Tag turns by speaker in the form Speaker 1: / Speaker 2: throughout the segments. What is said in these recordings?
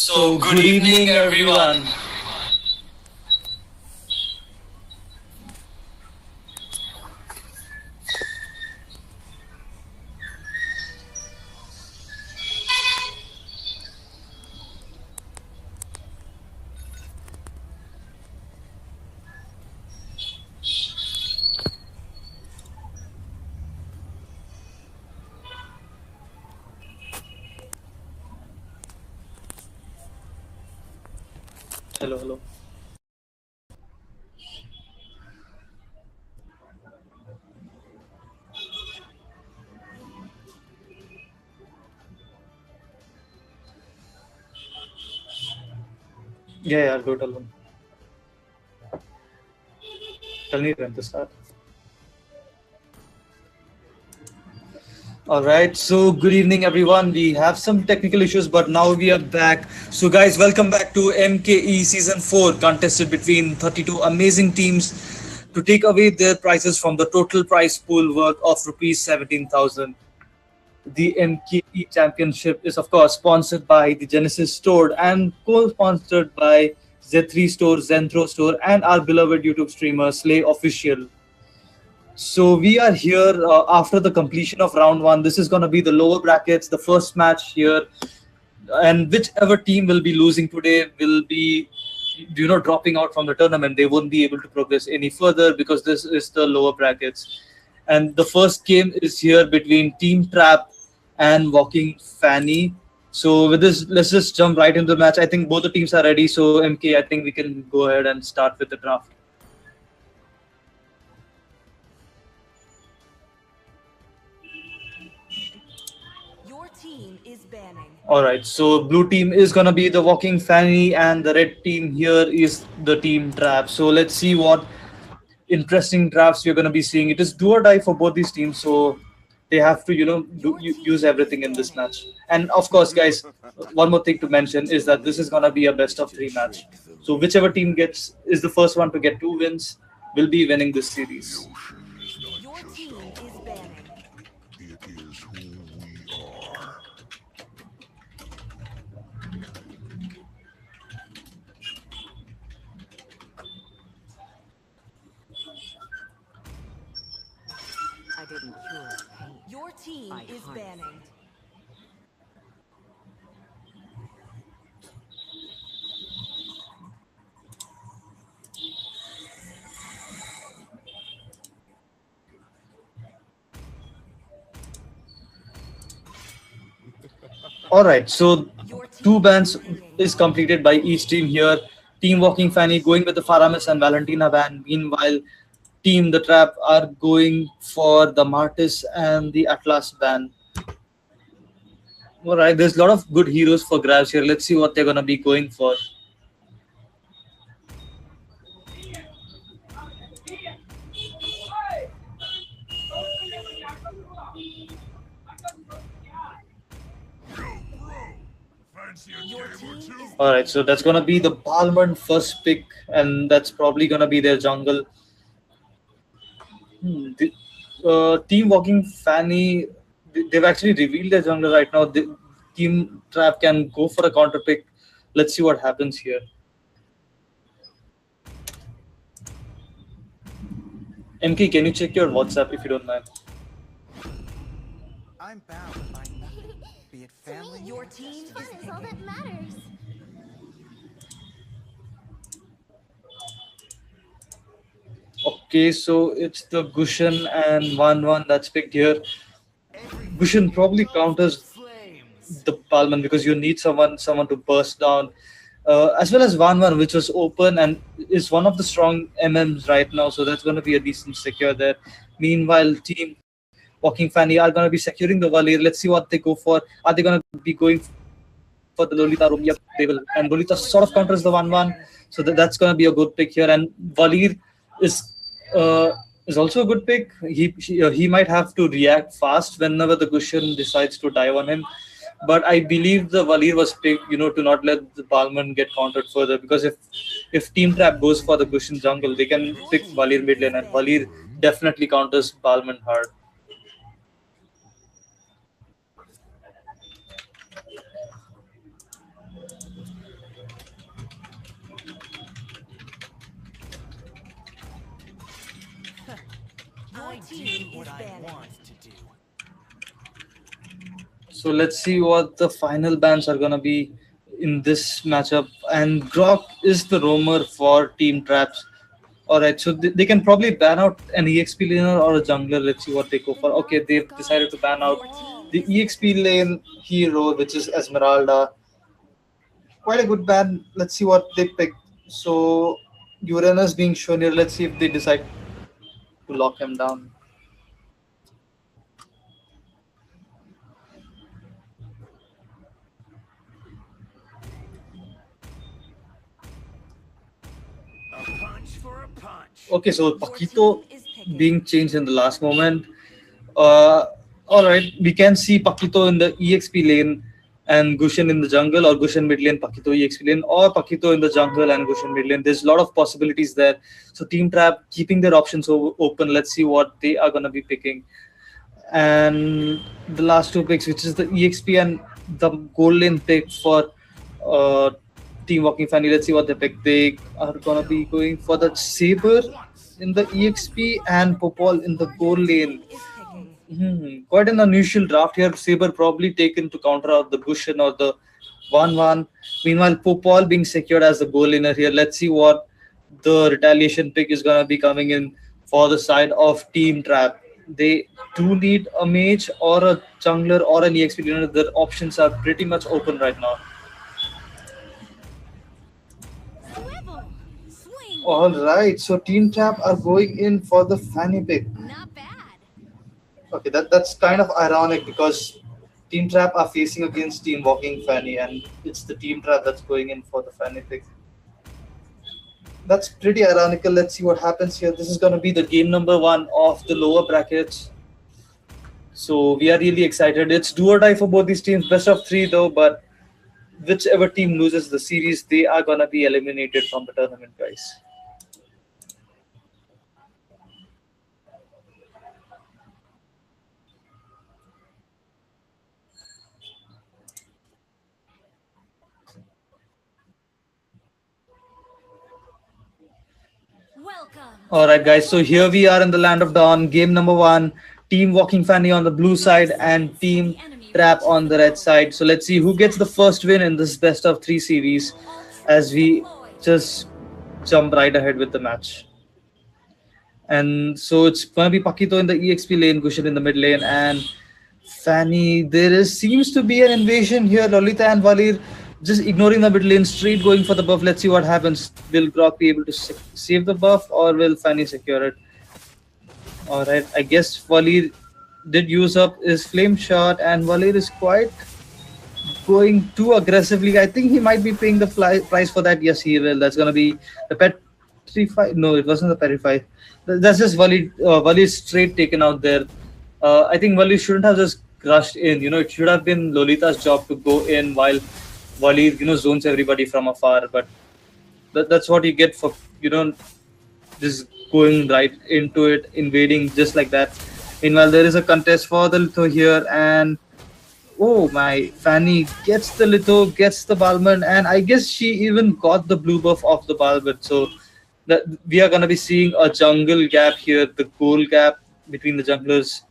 Speaker 1: So, good evening, everyone.
Speaker 2: Hello, hello. Yeah, I'll do it alone. Tell me when to start. All right, so good evening, everyone. We have some technical issues, but now we are back. So, guys, welcome back to MKE Season 4, contested between 32 amazing teams to take away their prizes from the total prize pool worth of rupees 17,000. The MKE Championship is, of course, sponsored by the Genesis Store and co-sponsored by Z3 Store, Zentro Store, and our beloved YouTube streamer Slay Official. So we are here after the completion of round one. This is going to be the lower brackets, the first match here, and whichever team will be losing today will be, dropping out from the tournament. They won't be able to progress any further because this is the lower brackets. And the first game is here between Team Trap and Walking Fanny. So with this, let's just jump right into the match. I think both the teams are ready. So MK, I think we can go ahead and start with the draft.
Speaker 3: Your team is banning.
Speaker 2: All right, so blue team is gonna be the Walking Fanny, and the red team here is the Team Trap. So let's see what interesting drafts we're gonna be seeing. It is do or die for both these teams, so they have to use everything in this match. And of course, guys, one more thing to mention is that this is gonna be a best of three match. So whichever team gets is the first one to get 2 wins will be winning this series.
Speaker 3: Your team is banning.
Speaker 4: It is who we are.
Speaker 3: I didn't cure pain. Your team is banning.
Speaker 2: All right, so
Speaker 3: Your team
Speaker 2: 2 bans
Speaker 3: banning.
Speaker 2: is completed by each team here. Team Walking Fanny going with the Faramis and Valentina ban. Meanwhile, Team The Trap are going for the Martis and the Atlas ban. All right, there's a lot of good heroes for grabs here. Let's see what they're gonna be going for.
Speaker 4: Fancy a
Speaker 3: Your
Speaker 4: game or
Speaker 3: team
Speaker 4: two?
Speaker 3: is
Speaker 2: All right, so that's gonna be the Balmond first pick, and that's probably gonna be their jungle. Team Walking Fanny, they've actually revealed their jungle right now. Team Trap can go for a counter pick. Let's see what happens here. MK, can you check your WhatsApp if you don't mind?
Speaker 5: I'm bound by nothing, be it family.
Speaker 3: Your
Speaker 5: or
Speaker 3: team
Speaker 5: destiny.
Speaker 3: is
Speaker 6: Fun is all that matters.
Speaker 2: Okay, so it's the Gushan and 1-1 that's picked here. Gushan probably counters the Palman because you need someone to burst down. As well as 1-1, which was open and is one of the strong MMs right now, so that's going to be a decent secure there. Meanwhile, Team Walking Fanny are going to be securing the Valir. Let's see what they go for. Are they going to be going for the Lolita room? Yep, they will. And Lolita sort of counters the 1-1, so that's going to be a good pick here. And Valir is also a good pick. He might have to react fast whenever the Gushan decides to dive on him. But I believe the Valir was picked, to not let the Balman get countered further. Because if Team Trap goes for the Gushan jungle, they can pick Valir mid lane, and Valir definitely counters Balman hard.
Speaker 3: team
Speaker 5: what
Speaker 3: is
Speaker 5: I
Speaker 3: banned.
Speaker 5: want to do.
Speaker 2: So let's see what the final bans are gonna be in this matchup. And Grok is the roamer for Team Traps. Alright, so they can probably ban out an EXP laner or a jungler. Let's see what they go for. Okay, they've decided to ban out the EXP lane hero, which is Esmeralda. Quite a good ban. Let's see what they pick. So Uranus being shown here. Let's see if they decide to lock him down.
Speaker 5: A punch for a punch.
Speaker 2: Okay, so Paquito
Speaker 3: team is picking.
Speaker 2: being changed in the last moment. All right, we can see Paquito in the EXP lane and Gushen in the jungle, or Gushen mid lane, Paquito EXP lane, or Paquito in the jungle and Gushen mid lane. There's a lot of possibilities there. So Team Trap keeping their options open. Let's see what they are going to be picking. And the last two picks, which is the EXP and the gold lane pick for Team Walking Fanny. Let's see what they pick. They are going to be going for the Saber in the EXP and Popol in the gold lane.
Speaker 3: Is picking.
Speaker 2: Quite an unusual draft here. Saber probably taken to counter out the Gushen or the 1-1. Meanwhile, Popol being secured as the goal laner here. Let's see what the retaliation pick is going to be coming in for the side of Team Trap. They do need a mage or a jungler or an EXP laner. Their options are pretty much open right now.
Speaker 3: Swivel. Swing.
Speaker 2: All right, so Team Trap are going in for the Fanny pick.
Speaker 3: Not bad.
Speaker 2: Okay, that's kind of ironic because Team Trap are facing against Team Walking Fanny, and it's the Team Trap that's going in for the Fanny pick. That's pretty ironical. Let's see what happens here. This is going to be the game number 1 of the lower brackets. So we are really excited. It's do or die for both these teams. Best of 3 though, but whichever team loses the series, they are going to be eliminated from the tournament, guys.
Speaker 3: Welcome.
Speaker 2: All right, guys. So here we are in the land of dawn. Game number 1. Team Walking Fanny on the blue side and Team Trap on the red side. So let's see who gets the first win in this best of 3 series as we just jump right ahead with the match. And so it's going to be Paquito in the EXP lane, Gushen in the mid lane, and Fanny. Seems to be an invasion here. Lolita and Valir just ignoring the mid lane, straight going for the buff. Let's see what happens. Will Grok be able to save the buff, or will Fanny secure it? All right, I guess Valir did use up his flame shot, and Valir is quite going too aggressively. I think he might be paying the price for that. Yes, he will. That's going to be the petrify. No, it wasn't the petrify. That's just Valir. Valir straight taken out there. I think Valir shouldn't have just rushed in. It should have been Lolita's job to go in while Valir, zones everybody from afar. But that's what you get for, just going right into it, invading just like that. Meanwhile, there is a contest for the Litho here, and oh my, Fanny gets the Litho, gets the Balmond, and I guess she even got the blue buff of the Balmond. So that we are going to be seeing a jungle gap here. The goal gap between the junglers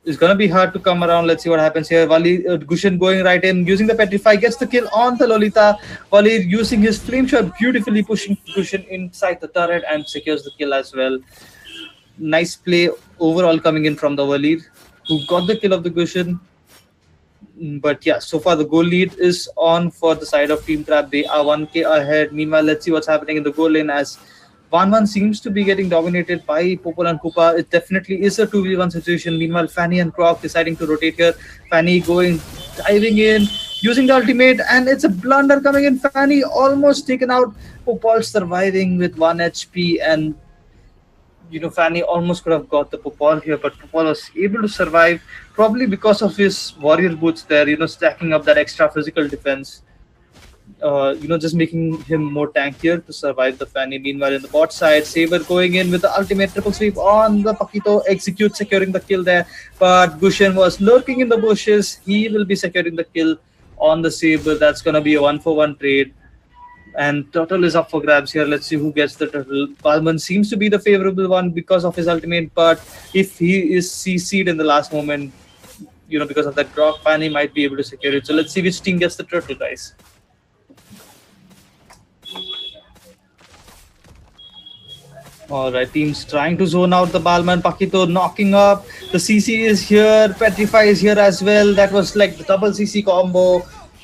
Speaker 2: is going to be hard to come around. Let's see what happens here. Gushen going right in, using the Petrify, gets the kill on the Lolita. Valir using his flame shot, beautifully pushing Gushen inside the turret and secures the kill as well. Nice play overall coming in from the Valir, who got the kill of the Gushen. But yeah, so far the goal lead is on for the side of Team Trap. They are 1k ahead. Meanwhile, let's see what's happening in the goal lane as 1-1 seems to be getting dominated by Popol and Koopa. It definitely is a 2v1 situation. Meanwhile, Fanny and Croc deciding to rotate here. Fanny diving in, using the ultimate, and it's a blunder coming in. Fanny almost taken out. Popol surviving with 1 HP, and Fanny almost could have got the Popol here, but Popol was able to survive, probably because of his warrior boots there, stacking up that extra physical defense. Just making him more tankier to survive the Fanny. Meanwhile, in the bot side, Saber going in with the ultimate triple sweep on the Paquito, securing the kill there. But Gushen was lurking in the bushes. He will be securing the kill on the Saber. That's going to be a 1-for-1 trade. And Turtle is up for grabs here. Let's see who gets the Turtle. Balman seems to be the favorable one because of his ultimate, but if he is CC'd in the last moment, because of that drop, Fanny might be able to secure it. So let's see which team gets the Turtle, guys. Alright, teams trying to zone out the Balman. Pakito knocking up. The CC is here. Petrify is here as well. That was like the double CC combo.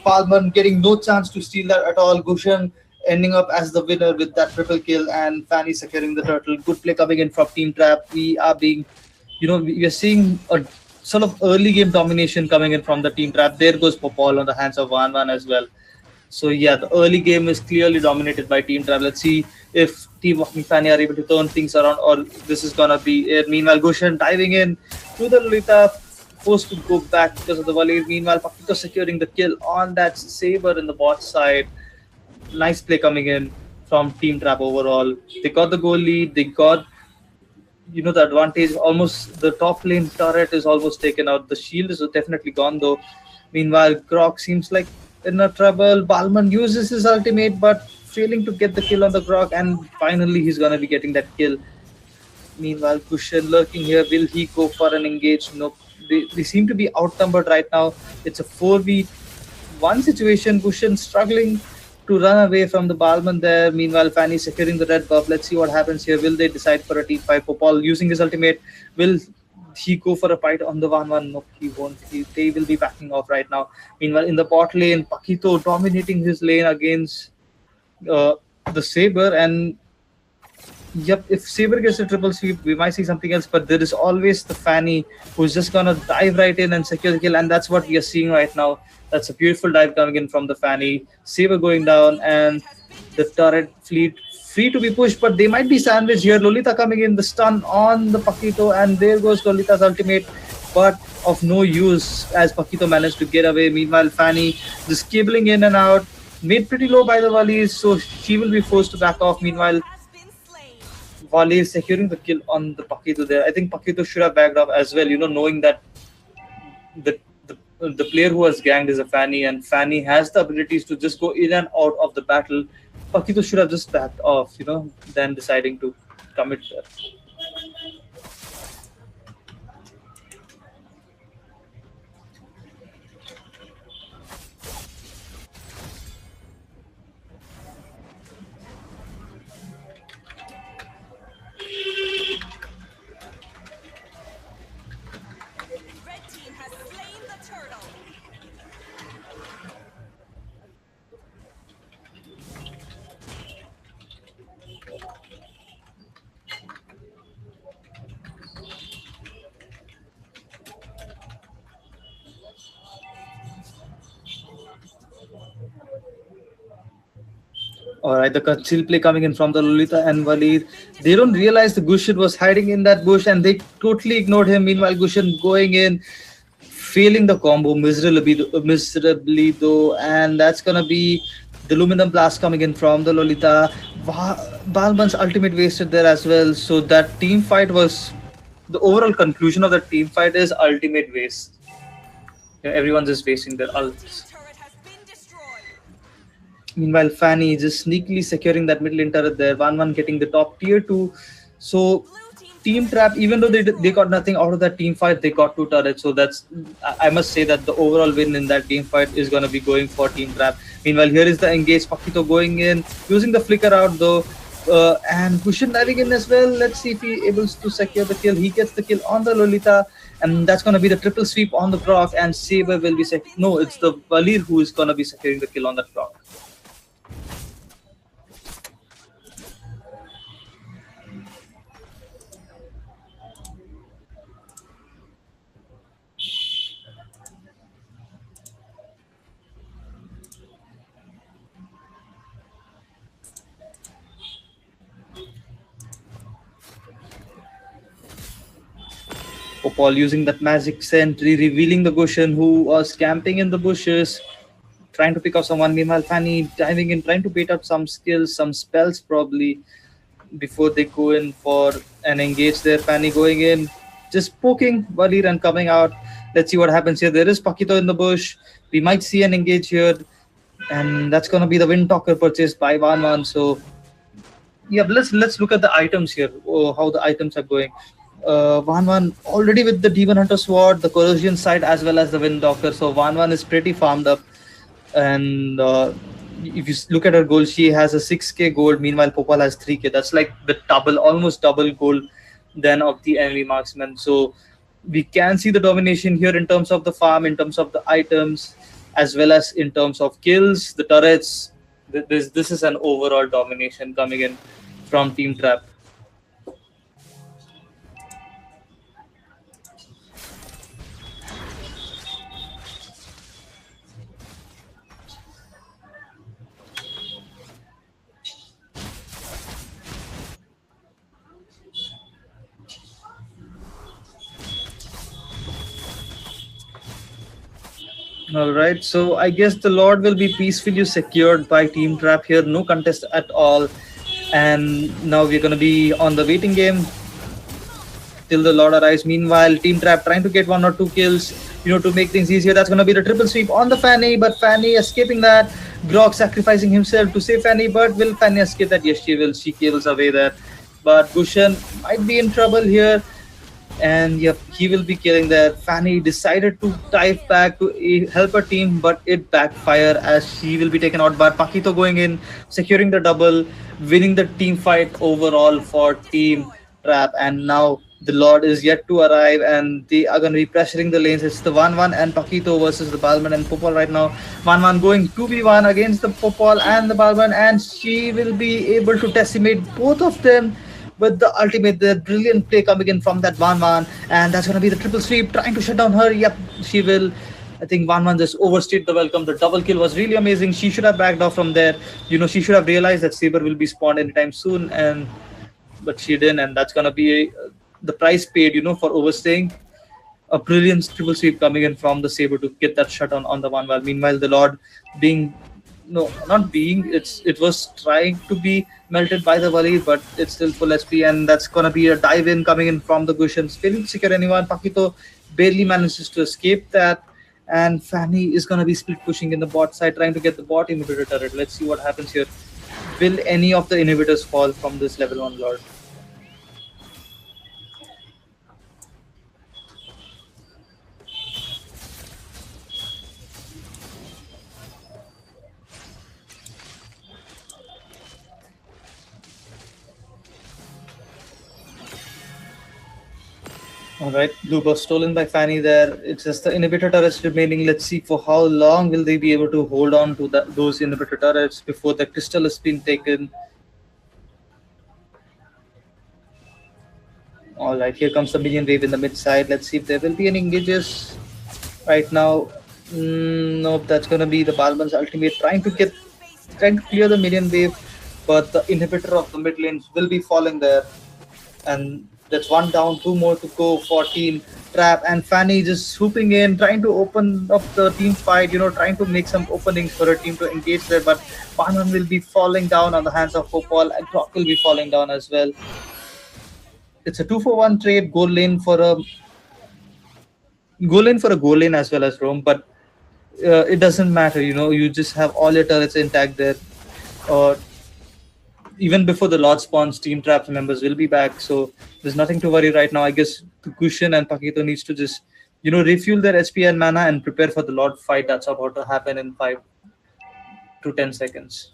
Speaker 2: Balman getting no chance to steal that at all. Gushan ending up as the winner with that triple kill, and Fanny securing the Turtle. Good play coming in from Team Trap. We are being, we are seeing a sort of early game domination coming in from the Team Trap. There goes Popol on the hands of 1-1 as well. So yeah, the early game is clearly dominated by Team Trap. Let's see if Team Walking Fanny are able to turn things around, or this is gonna be it. Meanwhile, Gushan diving in to the Lolita, forced to go back because of the volley. Meanwhile, Pakito securing the kill on that Saber in the bot side. Nice play coming in from Team Trap overall. They got the goal lead. They got, the advantage. Almost the top lane turret is almost taken out. The shield is definitely gone though. Meanwhile, Grok seems like in a trouble. Balman uses his ultimate, but failing to get the kill on the Grok, and finally he's gonna be getting that kill. Meanwhile, Kushan lurking here. Will he go for an engage? Nope. They seem to be outnumbered right now. It's a 4v1 situation. Kushan struggling to run away from the Balman there. Meanwhile, Fanny securing the red buff. Let's see what happens here. Will they decide for a team fight? Popol using his ultimate. Will he go for a fight on the 1-1? Nope, he won't. They will be backing off right now. Meanwhile, in the bot lane, Pakito dominating his lane against the Saber, and yep, if Saber gets a triple sweep, we might see something else, but there is always the Fanny who's just gonna dive right in and secure the kill, and that's what we are seeing right now. That's a beautiful dive coming in from the Fanny. Saber going down, and the turret fleet free to be pushed, but they might be sandwiched here. Lolita coming in, the stun on the Pakito, and there goes Lolita's ultimate, but of no use as Pakito managed to get away. Meanwhile, Fanny just cabling in and out, made pretty low by the volleys, so she will be forced to back off. Meanwhile, volley is securing the kill on the Pakito there. I think Pakito should have backed off as well, knowing that the player who was ganked is a Fanny, and Fanny has the abilities to just go in and out of the battle. Pakito should have just backed off, than deciding to commit there. Alright, the conceal play coming in from the Lolita and Walid. They don't realize the Gushan was hiding in that bush, and they totally ignored him. Meanwhile, Gushan going in, failing the combo miserably though, and that's gonna be the Luminum Blast coming in from the Lolita. Balman's ultimate wasted there as well, so that team fight was, the overall conclusion of that team fight is ultimate waste. Everyone's just wasting their ults. Meanwhile, Fanny just sneakily securing that mid lane turret there. 1-1 getting the top tier 2. So Team Trap, even though they got nothing out of that team fight, they got 2 turrets. So that's, I must say that the overall win in that team fight is going to be going for Team Trap. Meanwhile, here is the engage. Pakito going in, using the flicker out though. And Gushan diving in as well. Let's see if he able to secure the kill. He gets the kill on the Lolita, and that's going to be the triple sweep on the Grok, and Saber will be no, it's the Valir who is going to be securing the kill on that Grok. Popol using that magic sentry, revealing the Gushan who was camping in the bushes, trying to pick up someone. Meanwhile, Fanny diving in, trying to bait out some skills, some spells probably, before they go in for an engage there. Fanny going in, just poking Valir and coming out. Let's see what happens here. There is Pakito in the bush. We might see an engage here. and that's gonna be the Wind Talker purchased by Van Van. So yeah, let's look at the items here. How the items are going. Van Van already with the Demon Hunter Sword, the Corrosion Sight, as well as the Wind Talker. So Van Van is pretty farmed up, and if you look at her gold, she has a 6k gold. Meanwhile, Popal has 3k. That's like the double, almost double gold than of the enemy marksman. So we can see the domination here in terms of the farm, in terms of the items, as well as in terms of kills, the turrets. This is an overall domination coming in from Team Trap. All right, so I guess the Lord will be peacefully secured by Team Trap here. No contest at all. And now we're going to be on the waiting game till the Lord arrives. Meanwhile, Team Trap trying to get 1 or 2 kills, to make things easier. That's going to be the triple sweep on the Fanny, but Fanny escaping that. Grok sacrificing himself to save Fanny, but will Fanny escape that? Yes, she will. She kills away there. But Gushan might be in trouble here. And yep, he will be killing there. Fanny decided to dive back to help her team, but it backfired as she will be taken out. But Paquito going in, securing the double, winning the team fight overall for Team Trap. And now the Lord is yet to arrive, and they are going to be pressuring the lanes. It's the 1-1 and Paquito versus the Balman and Popol right now. 1-1 going 2v1 against the Popol and the Balman, and she will be able to decimate both of them with the ultimate, the brilliant play coming in from that Van Van, and that's going to be the triple sweep, trying to shut down her. Yep, she will. I think Van Van just overstayed the welcome. The double kill was really amazing. She should have backed off from there. She should have realized that Saber will be spawned anytime soon, but she didn't, and that's going to be the price paid, for overstaying. A brilliant triple sweep coming in from the Saber to get that shut on the Van Van. Meanwhile, the Lord being it was trying to be melted by the volley, but it's still full SP, and that's gonna be a dive in coming in from the Gushans, failing to secure anyone. Paquito barely manages to escape that, and Fanny is gonna be split pushing in the bot side, trying to get the bot inhibitor turret. Let's see what happens here. Will any of the inhibitors fall from this level 1 Lord? All right, blue buff stolen by Fanny there. It's just the inhibitor turrets remaining. Let's see for how long will they be able to hold on to those inhibitor turrets before the crystal has been taken. All right, here comes the minion wave in the mid side. Let's see if there will be any engages right now. Nope, that's going to be the Balman's ultimate trying to clear the minion wave, but the inhibitor of the mid lanes will be falling there. And that's 1 down, 2 more to go for Team Trap, and Fanny just swooping in, trying to open up the team fight, trying to make some openings for her team to engage there, but Banan will be falling down on the hands of Popol, and Grok will be falling down as well. It's a 2-for-1 trade, goal lane for a goal lane as well as roam, but it doesn't matter, you just have all your turrets intact there. Even before the Lord spawns, Team Trap members will be back, so there's nothing to worry right now. I guess Kushan and Paquito needs to just, refuel their SP and mana and prepare for the Lord fight that's about to happen in 5 to 10 seconds.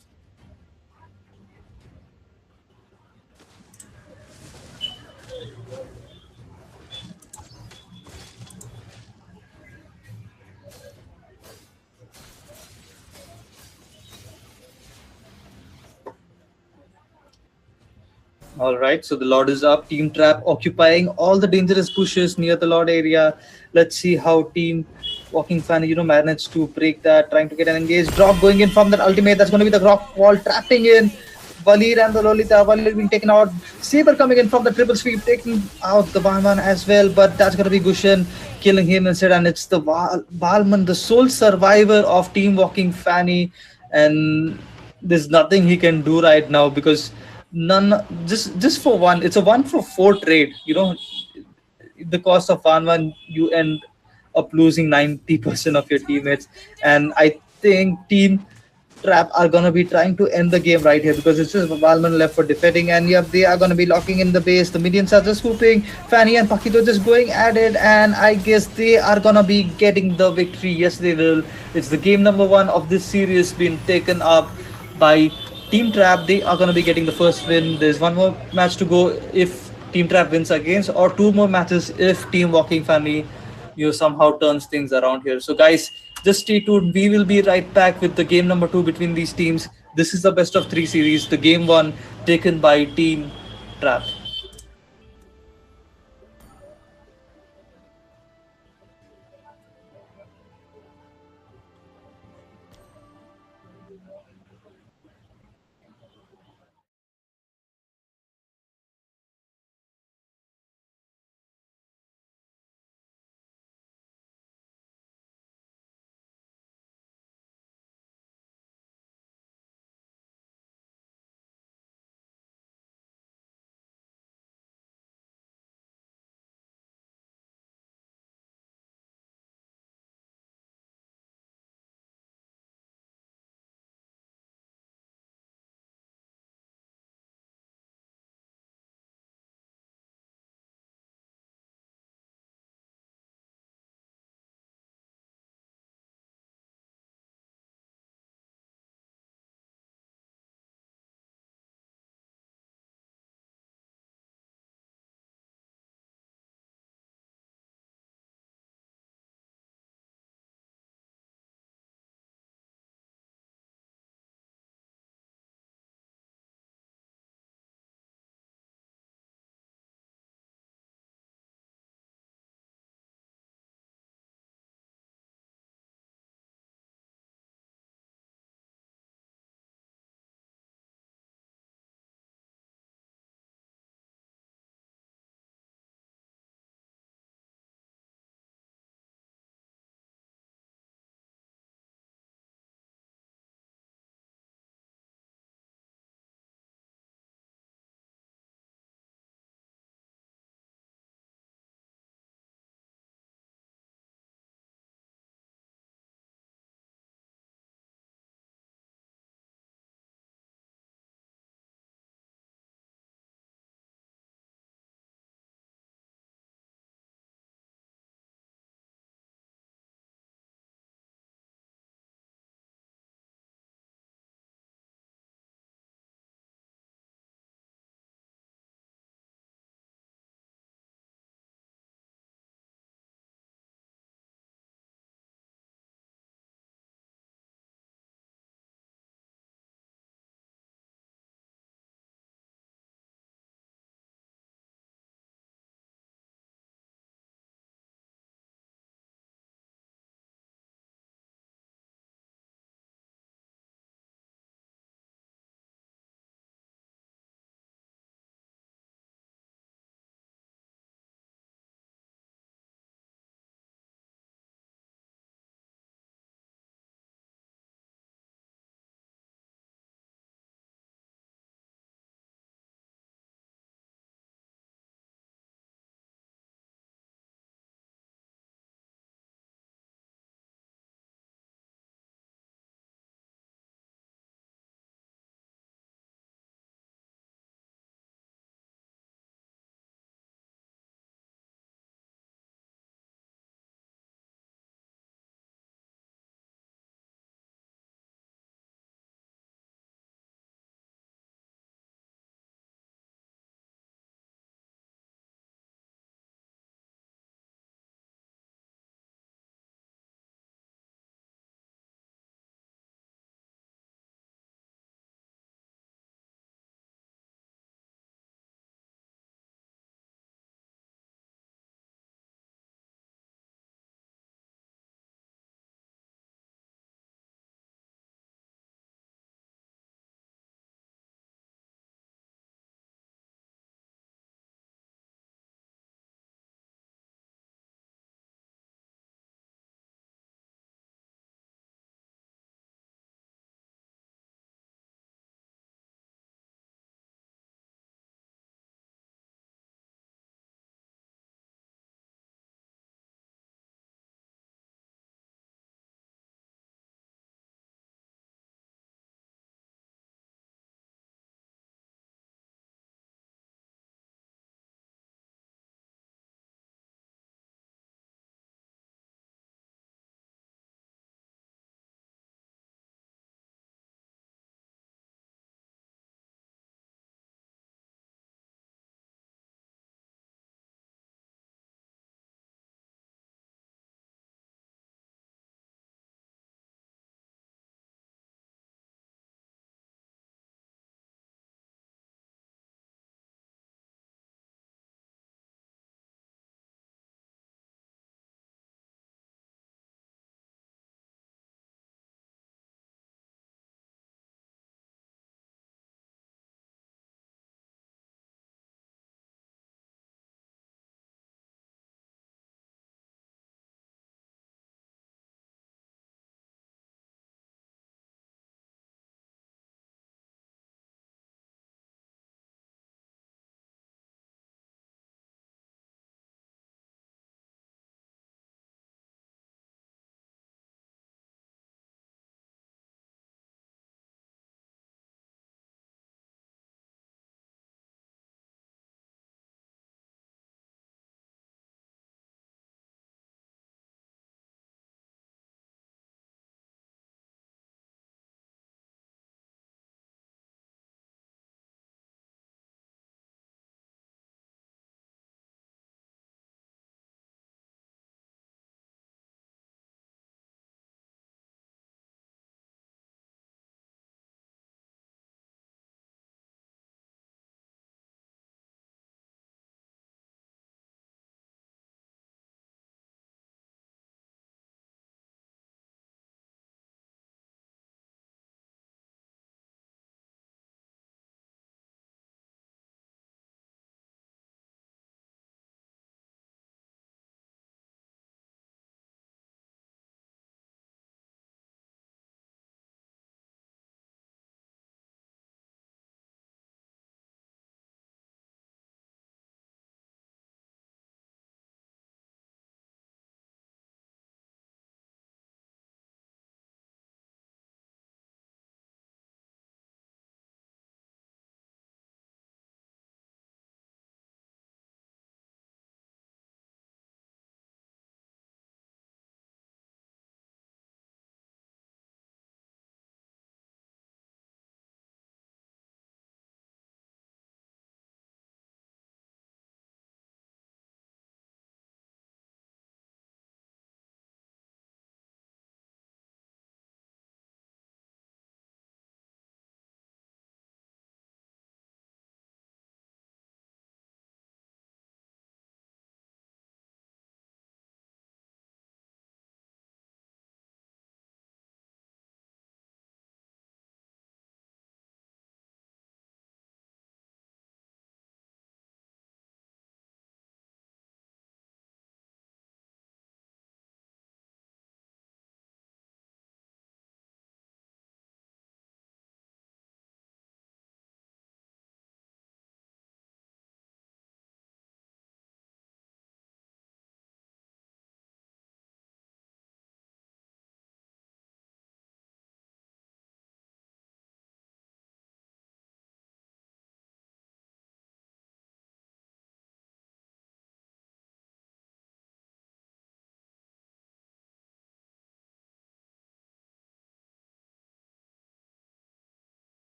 Speaker 2: All right, so the Lord is up. Team Trap occupying all the dangerous bushes near the Lord area. Let's see how Team Walking Fanny, managed to break that, trying to get an engaged drop going in from that ultimate. That's going to be the Grok wall trapping in Valir and the Lolita. Valir being taken out. Saber coming in from the triple sweep, taking out the Balman as well, but that's going to be Gushan killing him instead, and it's the Balman, the sole survivor of Team Walking Fanny, and there's nothing he can do right now because just for one, it's a 1-for-4 trade. The cost of 1-1, you end up losing 90% of your teammates, and I think Team Trap are gonna be trying to end the game right here because it's just Valman left for defending, and yep, they are gonna be locking in the base. The minions are just swooping. Fanny and Pakito just going at it, and I guess they are gonna be getting the victory. Yes, they will. It's the game number one of this series being taken up by Team Trap. They are gonna be getting the first win. There's one more match to go if Team Trap wins against, or two more matches if Team Walking Family somehow turns things around here. So guys, just stay tuned. We will be right back with the game number two between these teams. This is the best of three series. The game one taken by Team Trap.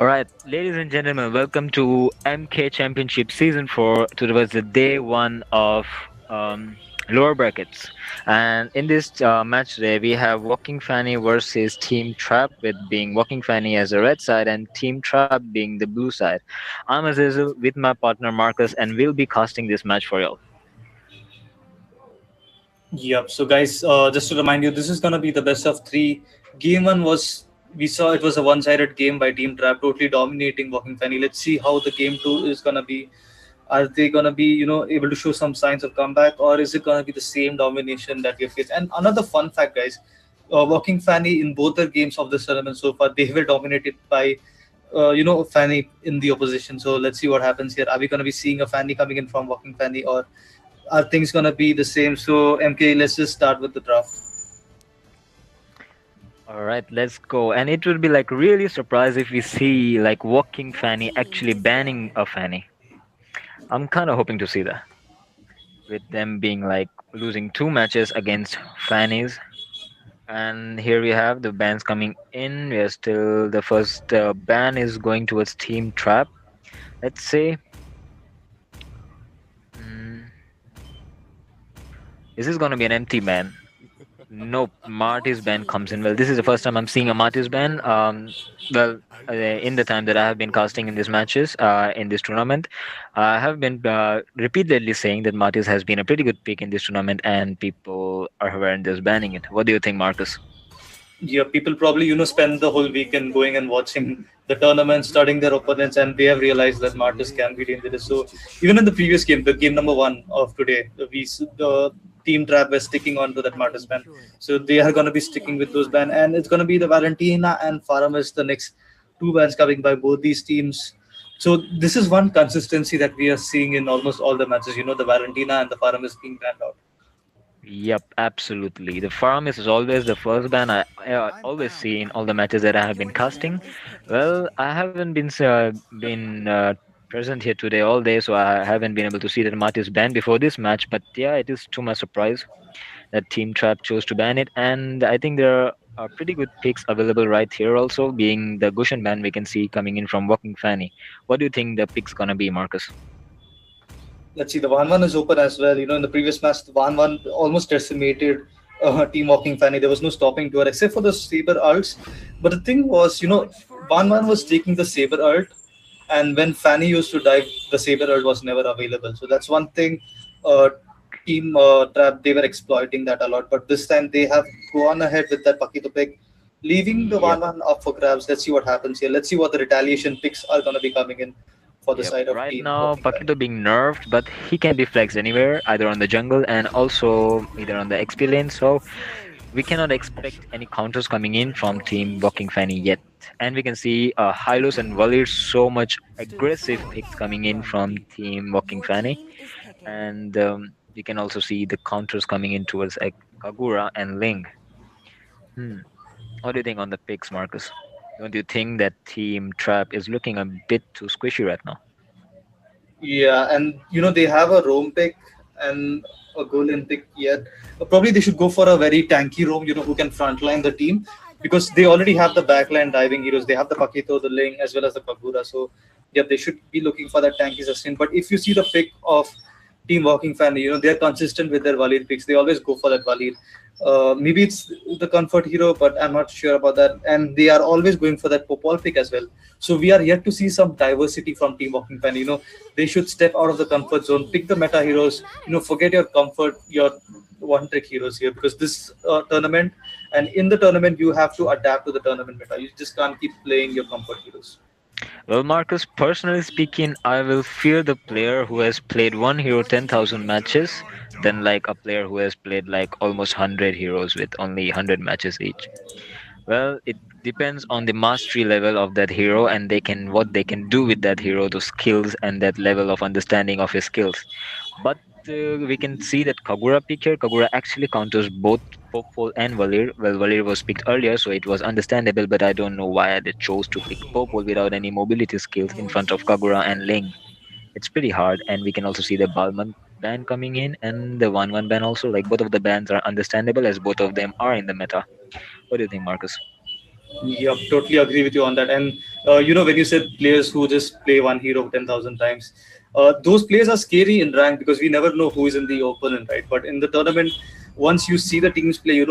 Speaker 6: All right, ladies and gentlemen, welcome to MK Championship Season 4. Today was the day one of um, lower brackets. And in this match today, we have Walking Fanny versus Team Trap, with being Walking Fanny as the red side and Team Trap being the blue side. I'm Azizel with my partner Marcus, and we'll be casting this match for y'all.
Speaker 2: Yep. So, guys, just to remind you, this is gonna be the best of three. Game one was we saw it was a one-sided game by Team Trap, totally dominating Walking Fanny. Let's see how the game two is gonna be. Are they gonna be, able to show some signs of comeback, or is it gonna be the same domination that we have faced? And another fun fact, guys, Walking Fanny in both the games of this tournament so far, they were dominated by, Fanny in the opposition. So let's see what happens here. Are we gonna be seeing a Fanny coming in from Walking Fanny, or are things gonna be the same? So MK, let's just start with the draft.
Speaker 6: All right, let's go. And it would be like really surprised if we see like Walking Fanny actually banning a Fanny. I'm kind of hoping to see that, with them being like losing two matches against Fannies. And here we have the bans coming in. We are still the first ban is going towards Team Trap. Let's say, mm, is this going to be an empty ban? Nope, Marty's ban comes in. Well, this is the first time I'm seeing a Marty's ban. In the time that I have been casting in these matches, in this tournament, I have been repeatedly saying that Marty's has been a pretty good pick in this tournament, and people weren't just banning it. What do you think, Marcus?
Speaker 2: Yeah, people probably spend the whole weekend going and watching the tournament, studying their opponents, and they have realized that Martyrs can be dangerous. So even in the previous game, the game number one of today, the Team Trap were sticking on to that Martyrs ban. So they are going to be sticking with those ban, and it's going to be the Valentina and Faramis, the next two bans coming by both these teams. So this is one consistency that we are seeing in almost all the matches. The Valentina and the Faramis being banned out.
Speaker 6: Yep, absolutely. The Faramis is always the first ban I always see in all the matches that I have been casting. Well, I haven't been present here today all day, so I haven't been able to see that Marty is banned before this match. But yeah, it is to my surprise that Team Trap chose to ban it, and I think there are pretty good picks available right here. Also, being the Gushan ban we can see coming in from Walking Fanny. What do you think the pick's gonna be, Marcus?
Speaker 2: Let's see, the 1-1 is open as well. In the previous match, the 1-1 almost decimated Team Walking Fanny. There was no stopping to her except for the Saber ults. But the thing was, 1-1 was taking the Saber ult, and when Fanny used to dive, the Saber ult was never available. So that's one thing. Team Trap, they were exploiting that a lot. But this time they have gone ahead with that Pakito pick, leaving the
Speaker 6: Yep.
Speaker 2: 1-1 up for grabs. Let's see what happens here. Let's see what the retaliation picks are going to be coming in for the
Speaker 6: Yep.
Speaker 2: side of
Speaker 6: Right
Speaker 2: Team
Speaker 6: now,
Speaker 2: Walking Fanny.
Speaker 6: Pakito being nerfed, but he can be flexed anywhere, either on the jungle and also either on the XP lane. So we cannot expect any counters coming in from Team Walking Fanny yet. And we can see Hylos and Valir, so much aggressive picks coming in from Team Walking Fanny. And we can also see the counters coming in towards Kagura and Ling. Hmm. What do you think on the picks, Marcus? Don't you think that Team Trap is looking a bit too squishy right now?
Speaker 2: Yeah, and they have a roam pick and a golden pick yet. Probably they should go for a very tanky roam, who can frontline the team, because they already have the backline diving heroes. They have the Pakito, the Ling, as well as the Kagura. So yeah, they should be looking for that tanky sustain. But if you see the pick of Team Walking Family, they're consistent with their Valir picks. They always go for that Valir. Maybe it's the comfort hero, but I'm not sure about that. And they are always going for that Popol pick as well. So we are yet to see some diversity from Team Walking Fan. They should step out of the comfort zone, pick the meta heroes. Forget your comfort, your one trick heroes here, because this tournament, and in the tournament you have to adapt to the tournament meta. You just can't keep playing your comfort heroes.
Speaker 6: Well, Marcus, personally speaking, I will fear the player who has played one hero 10,000 matches than like a player who has played like almost 100 heroes with only 100 matches each. Well, it depends on the mastery level of that hero, and they can what they can do with that hero, the skills and that level of understanding of his skills. But we can see that Kagura pick here. Kagura actually counters both Popol and Valir. Well, Valir was picked earlier, so it was understandable, but I don't know why they chose to pick Popol without any mobility skills in front of Kagura and Ling. It's pretty hard, and we can also see the Balman ban coming in and the 1-1 ban also. Like, both of the bans are understandable as both of them are in the meta. What do you think, Marcus?
Speaker 2: Yep, totally agree with you on that. And When you said players who just play one hero 10,000 times, those players are scary in rank because we never know who is in the opponent, right? But in the tournament, once you see the teams play,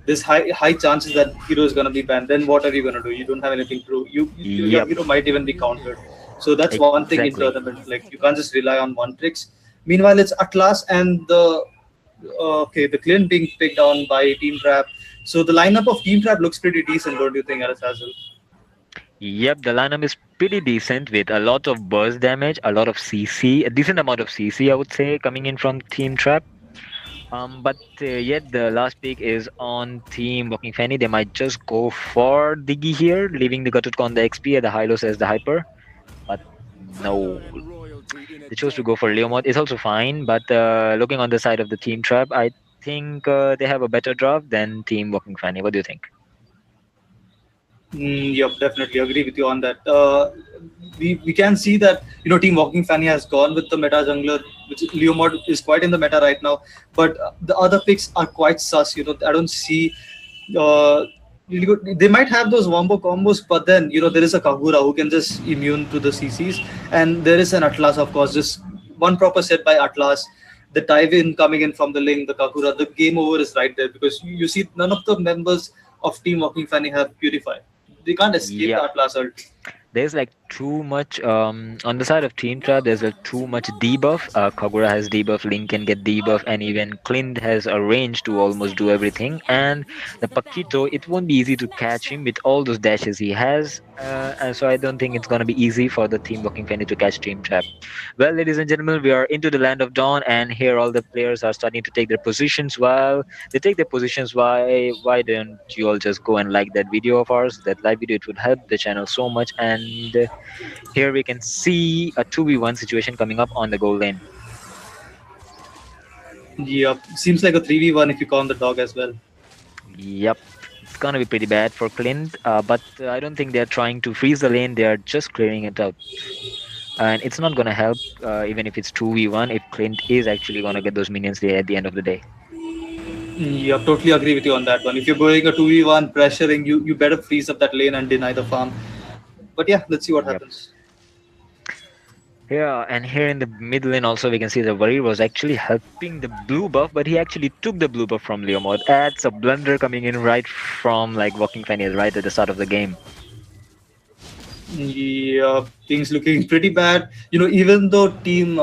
Speaker 2: there's high chances that hero is gonna be banned. Then what are you gonna do? You don't have anything to do. Your
Speaker 6: Yep,
Speaker 2: hero might even be countered. So that's one thing in
Speaker 6: exactly.
Speaker 2: tournament. Like you can't just rely on one tricks. Meanwhile, it's Atlas and the Clint being picked on by Team Trap. So the lineup of Team Trap looks pretty decent, don't you think, Aras Hazel?
Speaker 6: Yep, the lineup is pretty decent with a lot of burst damage, a lot of CC, a decent amount of CC, I would say, coming in from Team Trap. But yet the last pick is on Team Walking Fanny. They might just go for Diggy here, leaving the Gatutka on the XP and the Hylos as the Hyper. But no, they chose to go for Leomod. It's also fine, but looking on the side of the Team Trap, I think they have a better draft than Team Walking Fanny. What do you think?
Speaker 2: Yep, definitely agree with you on that. We can see that Team Walking Fanny has gone with the meta jungler, which Leomod is quite in the meta right now. But the other picks are quite sus. I don't see really good. They might have those wombo combos, but then there is a Kagura who can just immune to the CCs, and there is an Atlas, of course. Just one proper set by Atlas. The dive in coming in from the link, the Kagura, the game over is right there because you see none of the members of Team Walking Fanny have Purify. They can't escape
Speaker 6: Yeah.
Speaker 2: the Atlas ult.
Speaker 6: There's like too much on the side of Team Trap. There's like too much debuff. Kagura has debuff, Link can get debuff, and even Clint has a range to almost do everything. And the Paquito, it won't be easy to catch him with all those dashes he has. And so I don't think it's gonna be easy for the Team Walking Fanny to catch Team Trap. Well, ladies and gentlemen, we are into the land of dawn, and here all the players are starting to take their positions. While they take their positions, why don't you all just go and like that video of ours, that live video? It would help the channel so much. And here we can see a 2v1 situation coming up on the goal lane.
Speaker 2: Yep, seems like a 3v1 if you count the dog as well.
Speaker 6: Yep, it's gonna be pretty bad for Clint, but I don't think they're trying to freeze the lane. They're just clearing it out, and it's not gonna help even if it's 2v1 if Clint is actually gonna get those minions there at the end of the day.
Speaker 2: Yep, totally agree with you on that one. If you're going a 2v1 pressuring, you better freeze up that lane and deny the farm. But yeah, let's see what
Speaker 6: Yep.
Speaker 2: happens.
Speaker 6: Yeah, and here in the mid lane also we can see the Valir was actually helping the blue buff, but he actually took the blue buff from Leomod. That's a blunder coming in right from like Walking Fanny right at the start of the game.
Speaker 2: Yeah, things looking pretty bad. Even though Team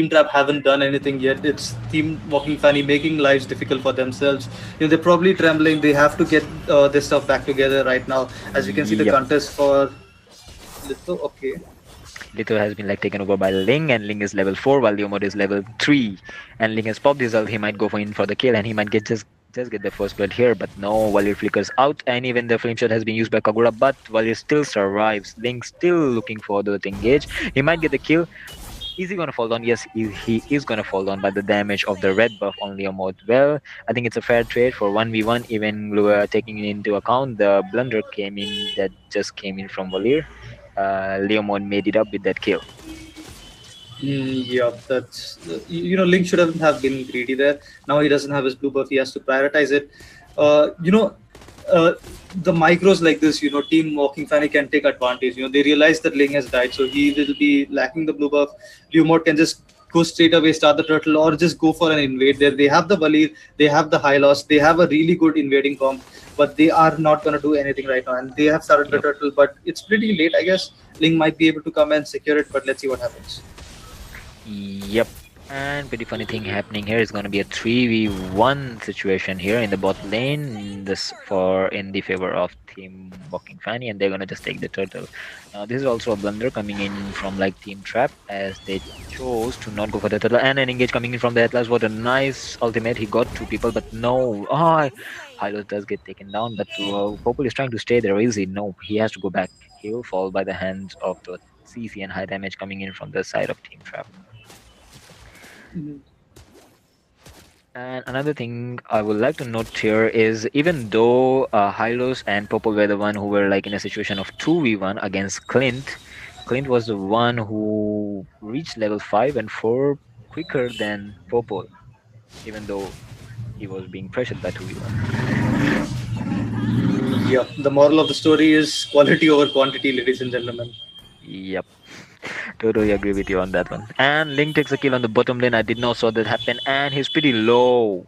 Speaker 2: Trap haven't done anything yet, it's Team Walking Fanny making lives difficult for themselves. They're probably trembling. They have to get their stuff back together right now. As you can see, the
Speaker 6: Yep.
Speaker 2: contest for Litho. Okay.
Speaker 6: Lito has been like taken over by Ling, and Ling is level 4 while Leomod is level 3. And Ling has popped his ult. He might go for the kill, and he might just get the first blood here, but no, Valir flickers out, and even the flame shot has been used by Kagura, but Valir still survives. Ling still looking for the engage. He might get the kill. Is he gonna fall down? Yes, he is gonna fall down by the damage of the red buff on Leomod. Well, I think it's a fair trade for 1v1, even taking into account the blunder that just came in from Valir. Leomod made it up with that kill.
Speaker 2: Yeah, that's Link shouldn't have been greedy there. Now he doesn't have his blue buff. He has to prioritize it. Uh, you know, the micros like this, Team Walking Fanny can take advantage. They realize that Ling has died, so he will be lacking the blue buff. Leomod can just go straight away, start the turtle, or just go for an invade there. They have the Valir, they have the high loss, they have a really good invading comp, but they are not going to do anything right now. And they have started the
Speaker 6: Yep.
Speaker 2: turtle, but it's pretty late, I guess. Ling might be able to come and secure it, but let's see what happens.
Speaker 6: Yep. And pretty funny thing happening here is going to be a 3v1 situation here in the bot lane. This in the favor of Team Walking Fanny, and they're going to just take the turtle. Now this is also a blunder coming in from like Team Trap, as they chose to not go for the turtle, and an engage coming in from the Atlas. What a nice ultimate. He got 2 people, but no. Hylos does get taken down, but Popol is trying to stay there. Is he? No, he has to go back. He will fall by the hands of the CC and high damage coming in from the side of Team Trap.
Speaker 2: Mhm.
Speaker 6: And another thing I would like to note here is, even though Hylos and Popol were the one who were like in a situation of 2v1 against Clint, Clint was the one who reached level 5 and 4 quicker than Popol, even though he was being pressured by 2v1.
Speaker 2: Yeah, the moral of the story is quality over quantity, ladies and gentlemen.
Speaker 6: Yep. Totally agree with you on that one. And Link takes a kill on the bottom lane. I did not saw that happen, and he's pretty low.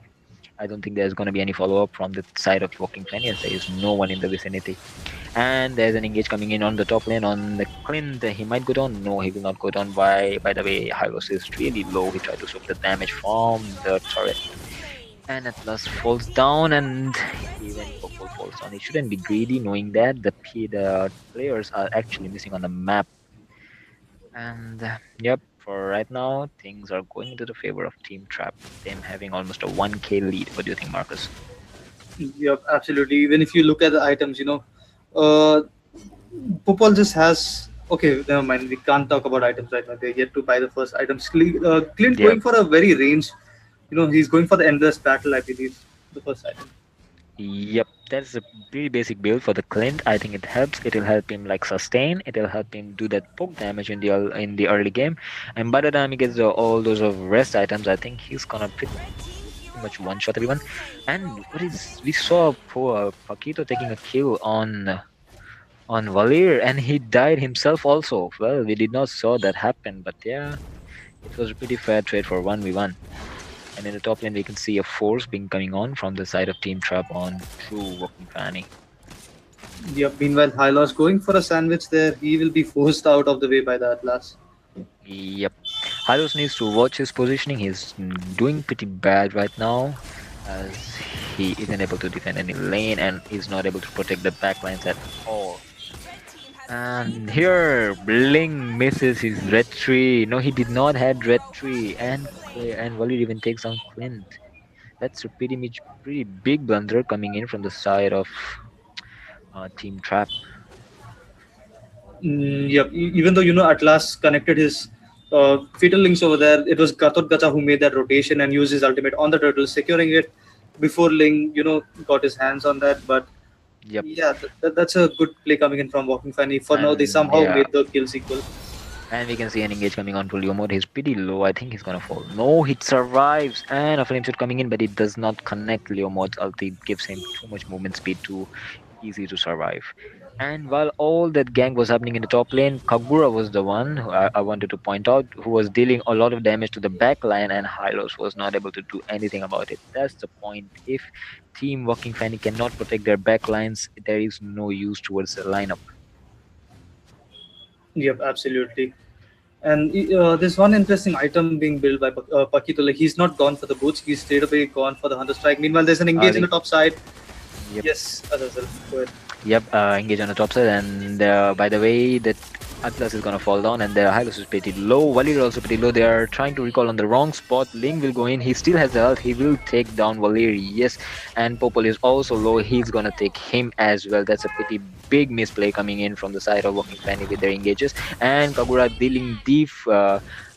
Speaker 6: I don't think there's going to be any follow up from the side of Walking Fanny, as there is no one in the vicinity. And there's an engage coming in on the top lane on the Clint. He might go down. No, he will not go down. By the way, Hylos is really low. He tried to soak the damage from the turret. And at last falls down, and even Purple falls down. He shouldn't be greedy, knowing that the players are actually missing on the map. And yep, for right now, things are going into the favor of Team Trap. Them having almost a 1k lead. What do you think, Marcus?
Speaker 2: Yep, absolutely. Even if you look at the items, uh, Popol just has. Okay, never mind. We can't talk about items right now. They're yet to buy the first items. Clint
Speaker 6: Yep.
Speaker 2: going for a very range. He's going for the endless battle, I believe. The first item.
Speaker 6: Yep, that's a pretty basic build for the Clint. I think it helps. It'll help him like sustain. It'll help him do that poke damage in the early game. And by the time he gets all those of rest items, I think he's gonna pretty much one shot everyone. And we saw poor Paquito taking a kill on Valir, and he died himself also. Well, we did not saw that happen, but yeah, it was a pretty fair trade for 1v1. And in the top lane, we can see a force being coming on from the side of Team Trap on True Walking Fanny.
Speaker 2: Yep. Meanwhile, Hylos going for a sandwich there. He will be forced out of the way by the Atlas.
Speaker 6: Yep. Hylos needs to watch his positioning. He's doing pretty bad right now, as he isn't able to defend any lane and he's not able to protect the backlines at all. And here, Bling misses his red tree. No, he did not have red tree, and Valir even takes on Clint. That's a pretty big blunder coming in from the side of Team Trap.
Speaker 2: Yep. Even though Atlas connected his fatal links over there, it was Gatot Gacha who made that rotation and used his ultimate on the turtle, securing it before Ling got his hands on that. But
Speaker 6: Yep.
Speaker 2: yeah, that's a good play coming in from Walking Fanny. For now, they
Speaker 6: And,
Speaker 2: somehow
Speaker 6: yeah.
Speaker 2: made the kill sequel.
Speaker 6: And we can see an engage coming on to Leo mode. He's pretty low. I think he's gonna fall. No, he survives. And a flame shot coming in, but it does not connect. Leo mode's ulti gives him too much movement speed, too easy to survive. And while all that gang was happening in the top lane, Kagura was the one who I wanted to point out, who was dealing a lot of damage to the back line, and Hylos was not able to do anything about it. That's the point. If Team Walking Fanny cannot protect their back lines, there is no use towards the lineup.
Speaker 2: Yep, absolutely. And there's one interesting item being built by Paquito. Like, he's not gone for the boots, he's straight away gone for the Hunter Strike. Meanwhile, there's an engage in the top side.
Speaker 6: Yep.
Speaker 2: Yes, Azazel, go ahead.
Speaker 6: Yep, engage on the top side, and by the way, that Atlas is gonna fall down, and their Hylos is pretty low. Valir also pretty low. They are trying to recall on the wrong spot. Ling will go in. He still has the health. He will take down Valir. Yes, and Popol is also low. He's gonna take him as well. That's a pretty big misplay coming in from the side of Walking Fanny with their engages, and Kagura dealing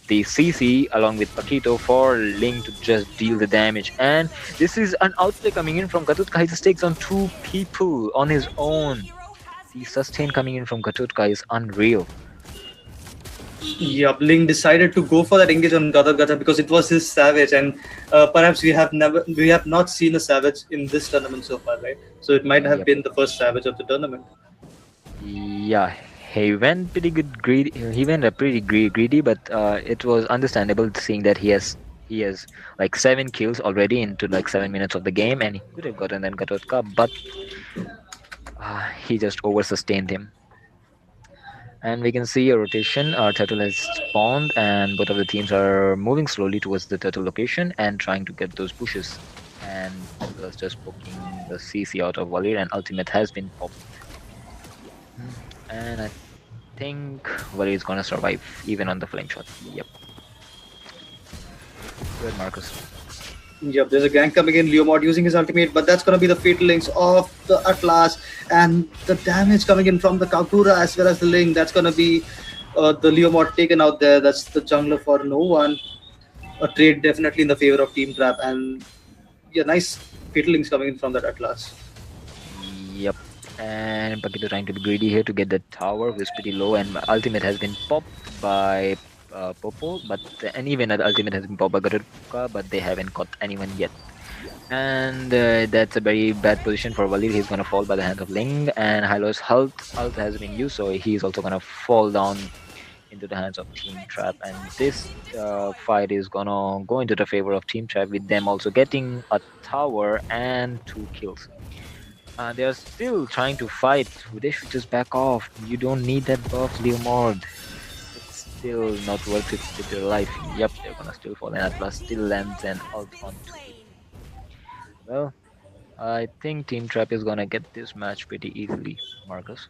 Speaker 6: the CC along with Paquito for Ling to just deal the damage. And this is an outplay coming in from Gatutka. He just takes on two people on his own. The sustain coming in from Gatutka is unreal.
Speaker 2: Yeah, Ling decided to go for that engage on Gatot Gacha because it was his savage, and perhaps we have not seen a savage in this tournament so far, right? So it might have
Speaker 6: Yep.
Speaker 2: been the first savage of the tournament.
Speaker 6: Yeah, he went pretty good greedy. He went a pretty greedy, but it was understandable seeing that he has like 7 kills already into like 7 minutes of the game, and he could have gotten that Gatotka, but he just over sustained him. And we can see a rotation. Our turtle has spawned, and both of the teams are moving slowly towards the turtle location and trying to get those pushes. And was just poking the CC out of Valir, and ultimate has been popped. And I think Valir is gonna survive even on the flame shot. Yep. Good, Marcus.
Speaker 2: Yep, there's a gank coming in. Leomord using his ultimate, but that's going to be the fatal links of the Atlas, and the damage coming in from the Kagura as well as the Ling. That's going to be the Leomord taken out there. That's the jungler for no one. A trade definitely in the favor of Team Trap, and yeah, nice fatal links coming in from that Atlas.
Speaker 6: Yep. And Paquito trying to be greedy here to get the tower, who's pretty low, and ultimate has been popped by Popo, and even the ultimate has been popped by Garuka, but they haven't caught anyone yet. And that's a very bad position for Walid. He's gonna fall by the hands of Ling, and Hylo's health has been used, so he's also gonna fall down into the hands of Team Trap. And this fight is gonna go into the favor of Team Trap, with them also getting a tower and 2 kills. They are still trying to fight. They should just back off. You don't need that buff, Leomord. It's still not worth it with your life. Yep, they're gonna still fall, and Atlas still lands an ult on 2 people. Well, I think Team Trap is gonna get this match pretty easily, Marcus.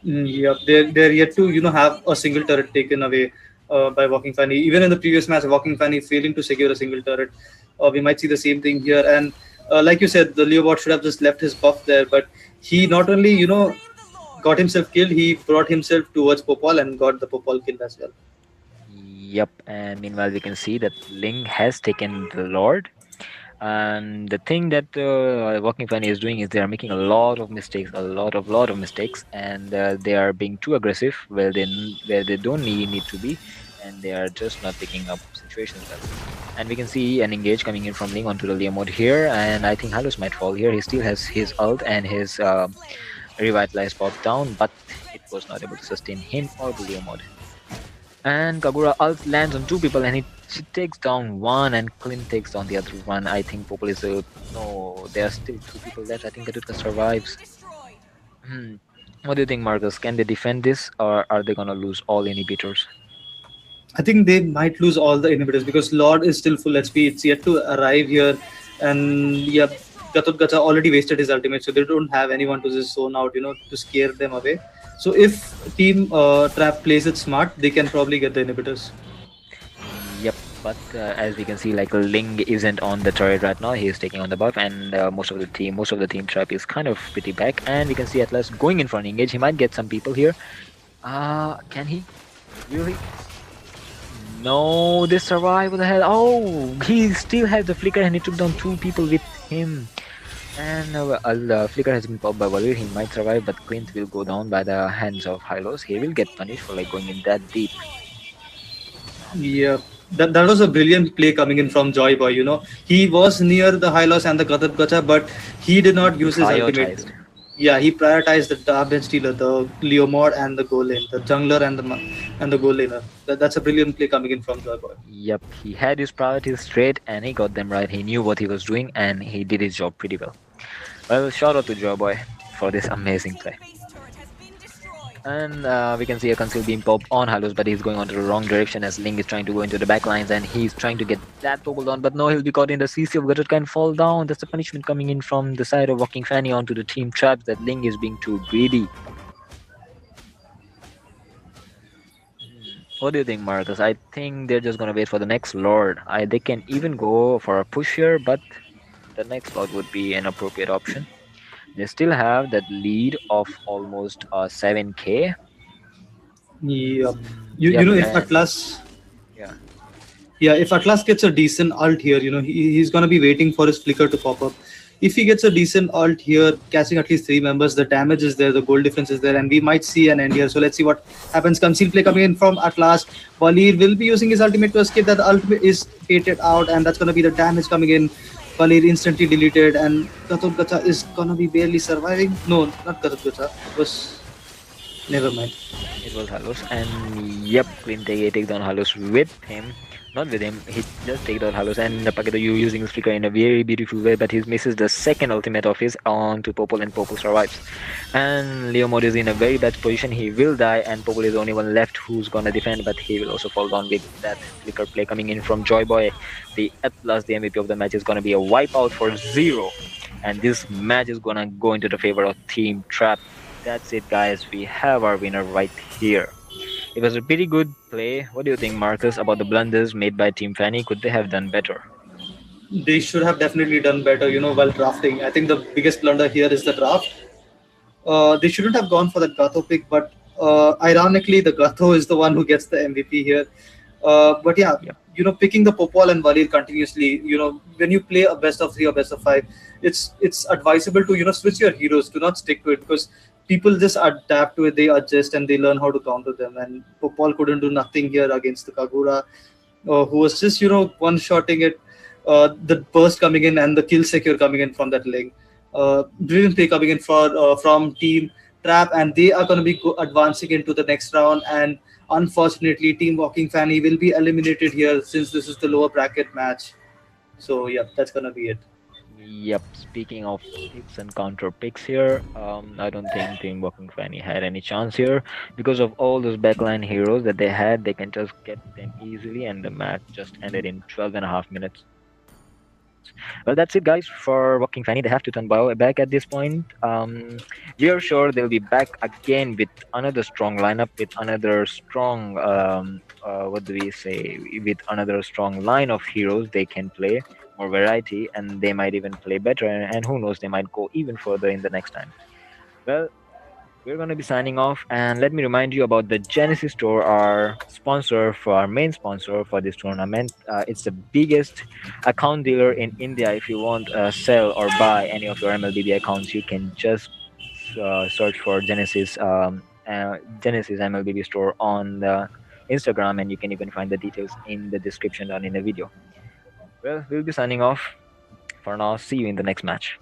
Speaker 2: Yeah, they're yet to have a single turret taken away by Walking Fanny. Even in the previous match, Walking Fanny failing to secure a single turret. We might see the same thing here. And like you said, the Leobot should have just left his buff there, but he not only got himself killed, he brought himself towards Popol and got the Popol kill as well.
Speaker 6: Yep, and meanwhile we can see that Ling has taken the Lord. And the thing that Walking Fanny is doing is they are making a lot of mistakes, a lot of mistakes, and they are being too aggressive where they don't need to be, and they are just not picking up situations well. And we can see an engage coming in from Ling onto the Leo mode here, and I think Halus might fall here. He still has his ult and his revitalized pop down, but it was not able to sustain him or the Leo mode. And Kagura ult lands on 2 people, and she takes down one, and Clint takes down the other one. I think Popol is no, there are still 2 people left. I think Garutka survives. What do you think, Marcus? Can they defend this, or are they gonna lose all inhibitors?
Speaker 2: I think they might lose all the inhibitors because Lord is still full HP. It's yet to arrive here, and yeah, Gatot Gacha already wasted his ultimate, so they don't have anyone to just zone out, to scare them away. So if Team Trap plays it smart, they can probably get the inhibitors.
Speaker 6: Yep, but as we can see, like Ling isn't on the turret right now. He is taking on the buff, and most of the team Trap is kind of pretty back. And we can see Atlas going in for an engage. He might get some people here. Can he? Really? No, they survive. What the hell? Oh, he still has the flicker, and he took down 2 people with him. And Flicker has been popped by Valir. He might survive, but Clint will go down by the hands of Hylos. He will get punished for like going in that deep.
Speaker 2: Yeah, that was a brilliant play coming in from Joy Boy. He was near the Hylos and the Gatot Gacha, but he did not use his ultimate. Yeah, he prioritized the damage stealer, the Leomord and the goal lane, the jungler and the goal laner. That's a brilliant play coming in from Joy Boy.
Speaker 6: Yep, he had his priorities straight, and he got them right. He knew what he was doing, and he did his job pretty well. Well, shout out to Joy Boy for this amazing play. And we can see a conceal beam pop on Halos, but he's going on to the wrong direction as Ling is trying to go into the back lines, and he's trying to get that Popol down, but no, he'll be caught in the CC of Garutka and fall down. That's the punishment coming in from the side of Walking Fanny onto the team traps, that Ling is being too greedy. What do you think, Marcus? I think they're just gonna wait for the next Lord. They can even go for a push here, but the next Lord would be an appropriate option. They still have that lead of almost 7k.
Speaker 2: Yeah, if Atlas,
Speaker 6: yeah,
Speaker 2: if Atlas gets a decent ult here, he's gonna be waiting for his flicker to pop up. If he gets a decent ult here, catching at least 3 members, the damage is there, the goal difference is there, and we might see an end here. So let's see what happens. Conceal play coming in from Atlas. Valir will be using his ultimate to escape. That ultimate is fated out, and that's gonna be the damage coming in. Valir instantly deleted, and Gatot Gacha is gonna be barely surviving. No, not Gatot Gacha. It was... Never mind.
Speaker 6: It was Halos, and yep, Clint takes down Halos with him. Not with him, he just takes down Halos, and Paketo Yu using his flicker in a very beautiful way, but he misses the second ultimate of his onto Popol, and Popol survives. And Leomord is in a very bad position. He will die, and Popol is the only one left who's gonna defend, but he will also fall down with that flicker play coming in from Joy Boy. The Atlas, the MVP of the match, is gonna be a wipeout for 0, and this match is gonna go into the favor of Team Trap. That's it, guys. We have our winner right here. It was a pretty good play. What do you think, Marcus, about the blunders made by Team Fanny? Could they have done better?
Speaker 2: They should have definitely done better, while drafting. I think the biggest blunder here is the draft. They shouldn't have gone for that Gatho pick, but ironically, the Gatho is the one who gets the MVP here. But yeah, picking the Popol and Valir continuously, when you play a best of 3 or best of 5, it's advisable to, switch your heroes, to not stick to it, because people just adapt to it, they adjust, and they learn how to counter them. And Popol couldn't do nothing here against the Kagura, who was just, one-shotting it. the burst coming in and the kill secure coming in from that lane. Brilliant play coming in for from Team Trap, and they are going to be advancing into the next round. And unfortunately, Team Walking Fanny will be eliminated here since this is the lower bracket match. So yeah, that's gonna be it.
Speaker 6: Yep. Speaking of picks and counter picks here, I don't think Team Walking Fanny had any chance here because of all those backline heroes that they had. They can just get them easily, and the match just ended in 12 and a half minutes. Well, that's it, guys, for Walking Fanny. They have to turn back at this point. We are sure they'll be back again with another strong lineup, with another strong, what do we say, with another strong line of heroes they can play, more variety, and they might even play better. And who knows, they might go even further in the next time. Well, we're going to be signing off, and let me remind you about the Genesis Store, our sponsor, for our main sponsor for this tournament. It's the biggest account dealer in India. If you want sell or buy any of your MLBB accounts, you can just search for Genesis MLBB Store on the Instagram, and you can even find the details in the description down in the video. Well, we'll be signing off for now. See you in the next match.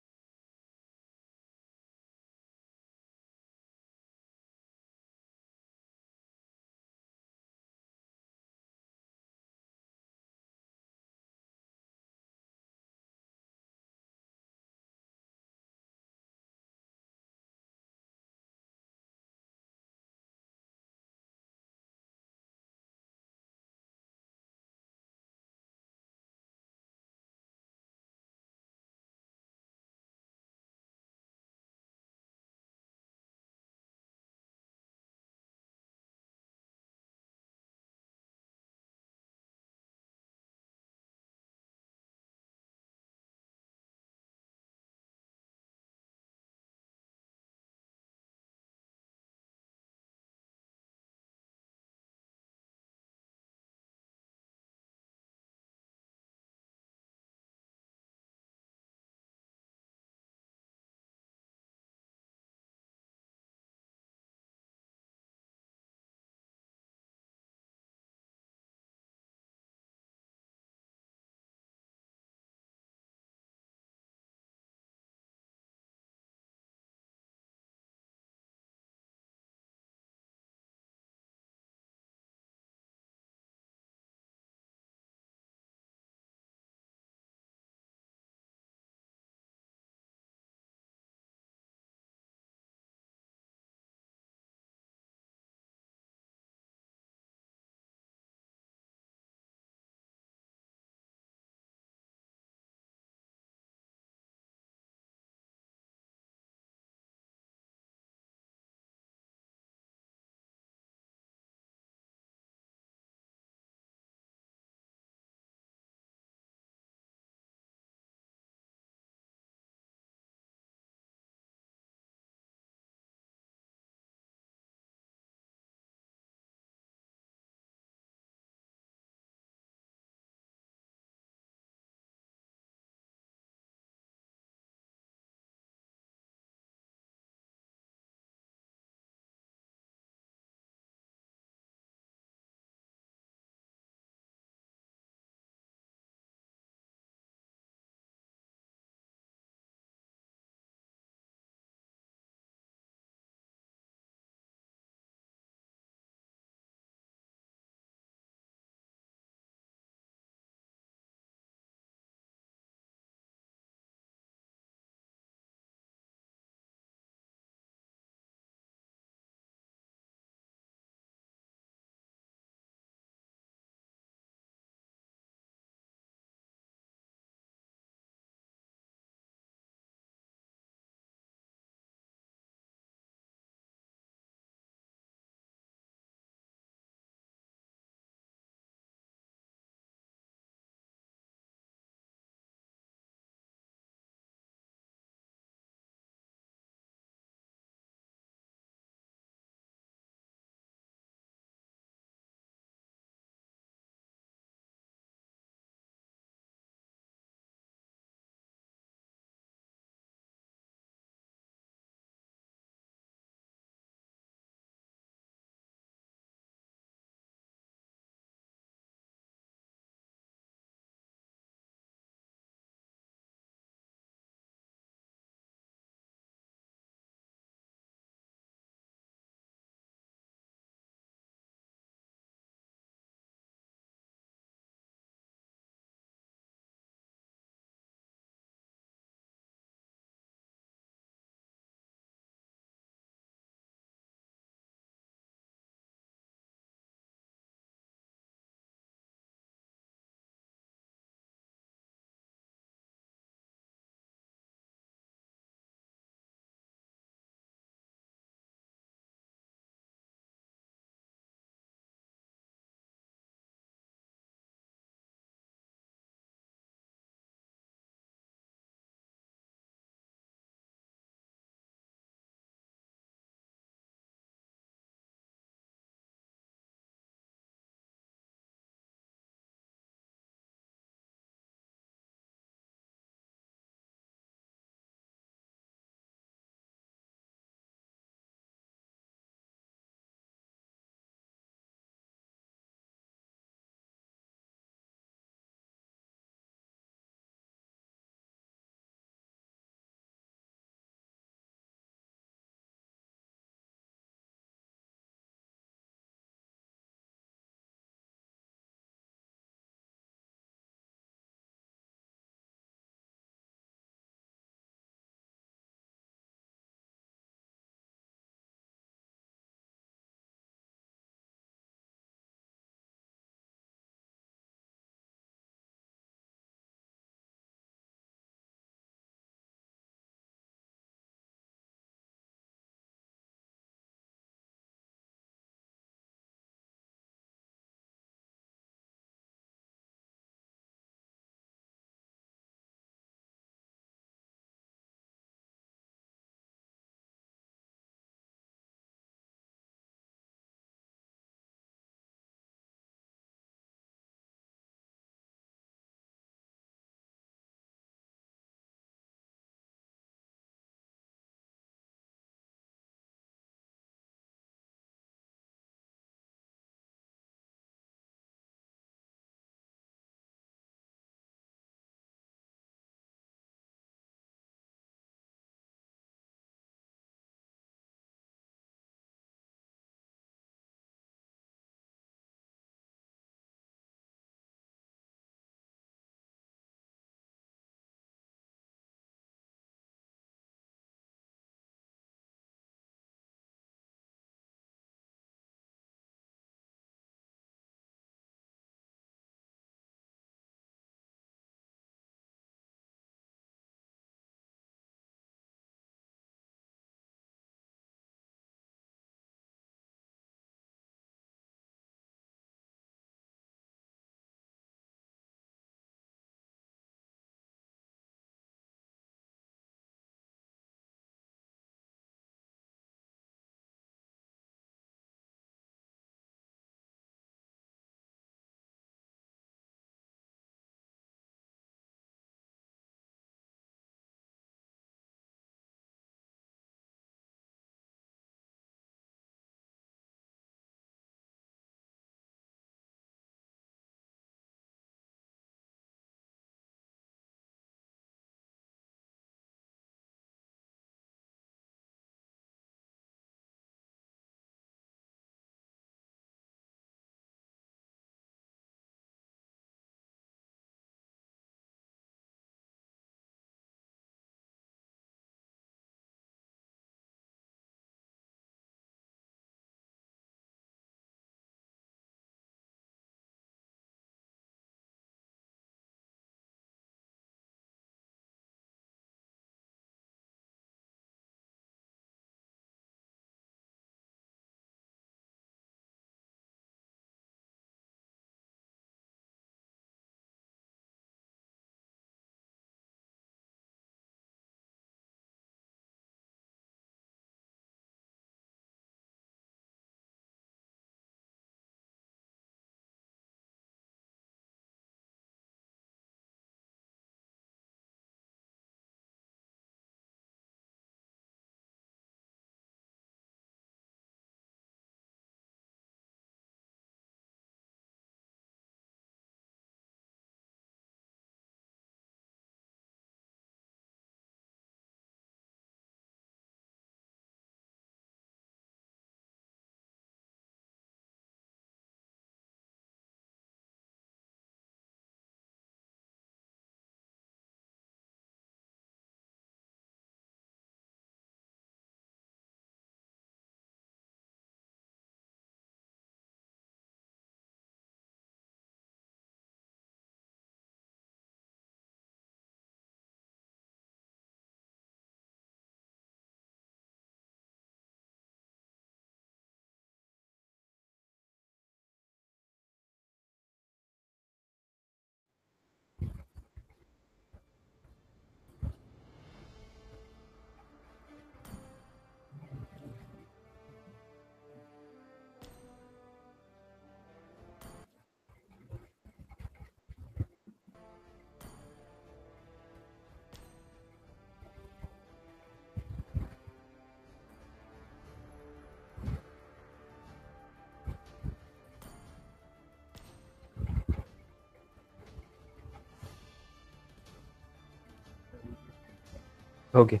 Speaker 7: Okay.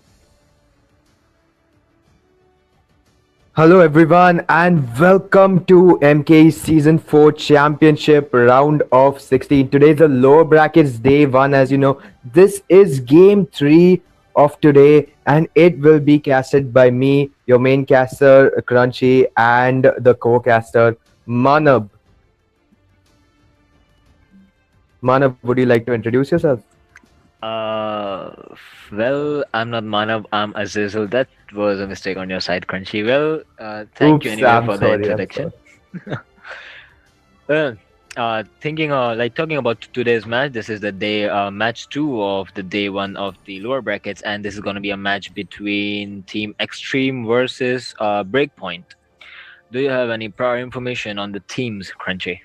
Speaker 7: Hello, everyone, and welcome to MKE Season 4 Championship Round of 16. Today's the lower brackets day 1, as you know. This is game 3 of today, and it will be casted by me, your main caster, Crunchy, and the co caster, Manab. Manab, would you like to introduce yourself?
Speaker 6: I'm not Manav, I'm Azizel. That was a mistake on your side, Crunchy. Thank you
Speaker 7: Oops,
Speaker 6: anyway
Speaker 7: I'm
Speaker 6: for the
Speaker 7: sorry, I'm
Speaker 6: introduction.
Speaker 7: sorry.
Speaker 6: Well, talking about today's match, this is the day, match two of the day one of the lower brackets, and this is going to be a match between Team Extreme versus Breakpoint. Do you have any prior information on the teams, Crunchy?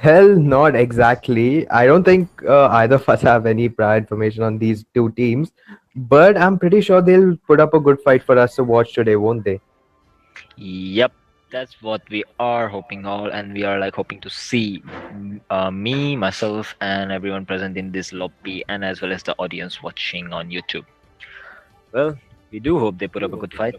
Speaker 7: Well, not exactly. I don't think either of us have any prior information on these two teams, but I'm pretty sure they'll put up a good fight for us to watch today, won't they?
Speaker 6: Yep, that's what we are hoping all, and we are like hoping to see me, myself, and everyone present in this lobby, and as well as the audience watching on YouTube. Well, we do hope they put up a good fight.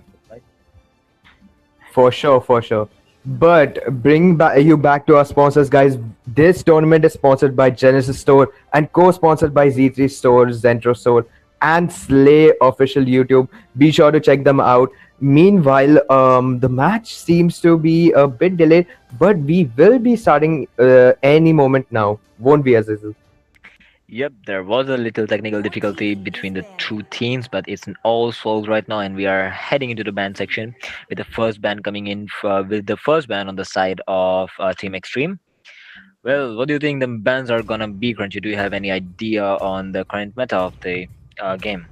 Speaker 7: For sure, for sure. But bring you back to our sponsors, guys. This tournament is sponsored by Genesis Store and co-sponsored by Z3 Store, Zentro Store, and Slay official YouTube. Be sure to check them out. Meanwhile, the match seems to be a bit delayed, but we will be starting any moment now, won't we, Aziz?
Speaker 6: Yep, there was a little technical difficulty between the two teams, but it's all solved right now, and we are heading into the ban section with the first ban coming in with the first ban on the side of Team Extreme. Well, what do you think the bans are gonna be, Crunchy? Do you have any idea on the current meta of the game?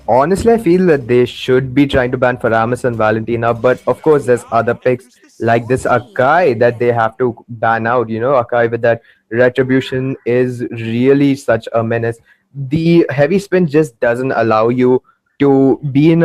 Speaker 7: Honestly, I feel that they should be trying to ban Faramis and Valentina, but of course, there's other picks like this Akai that they have to ban out. You know, Akai with that retribution is really such a menace. The heavy spin just doesn't allow you to be in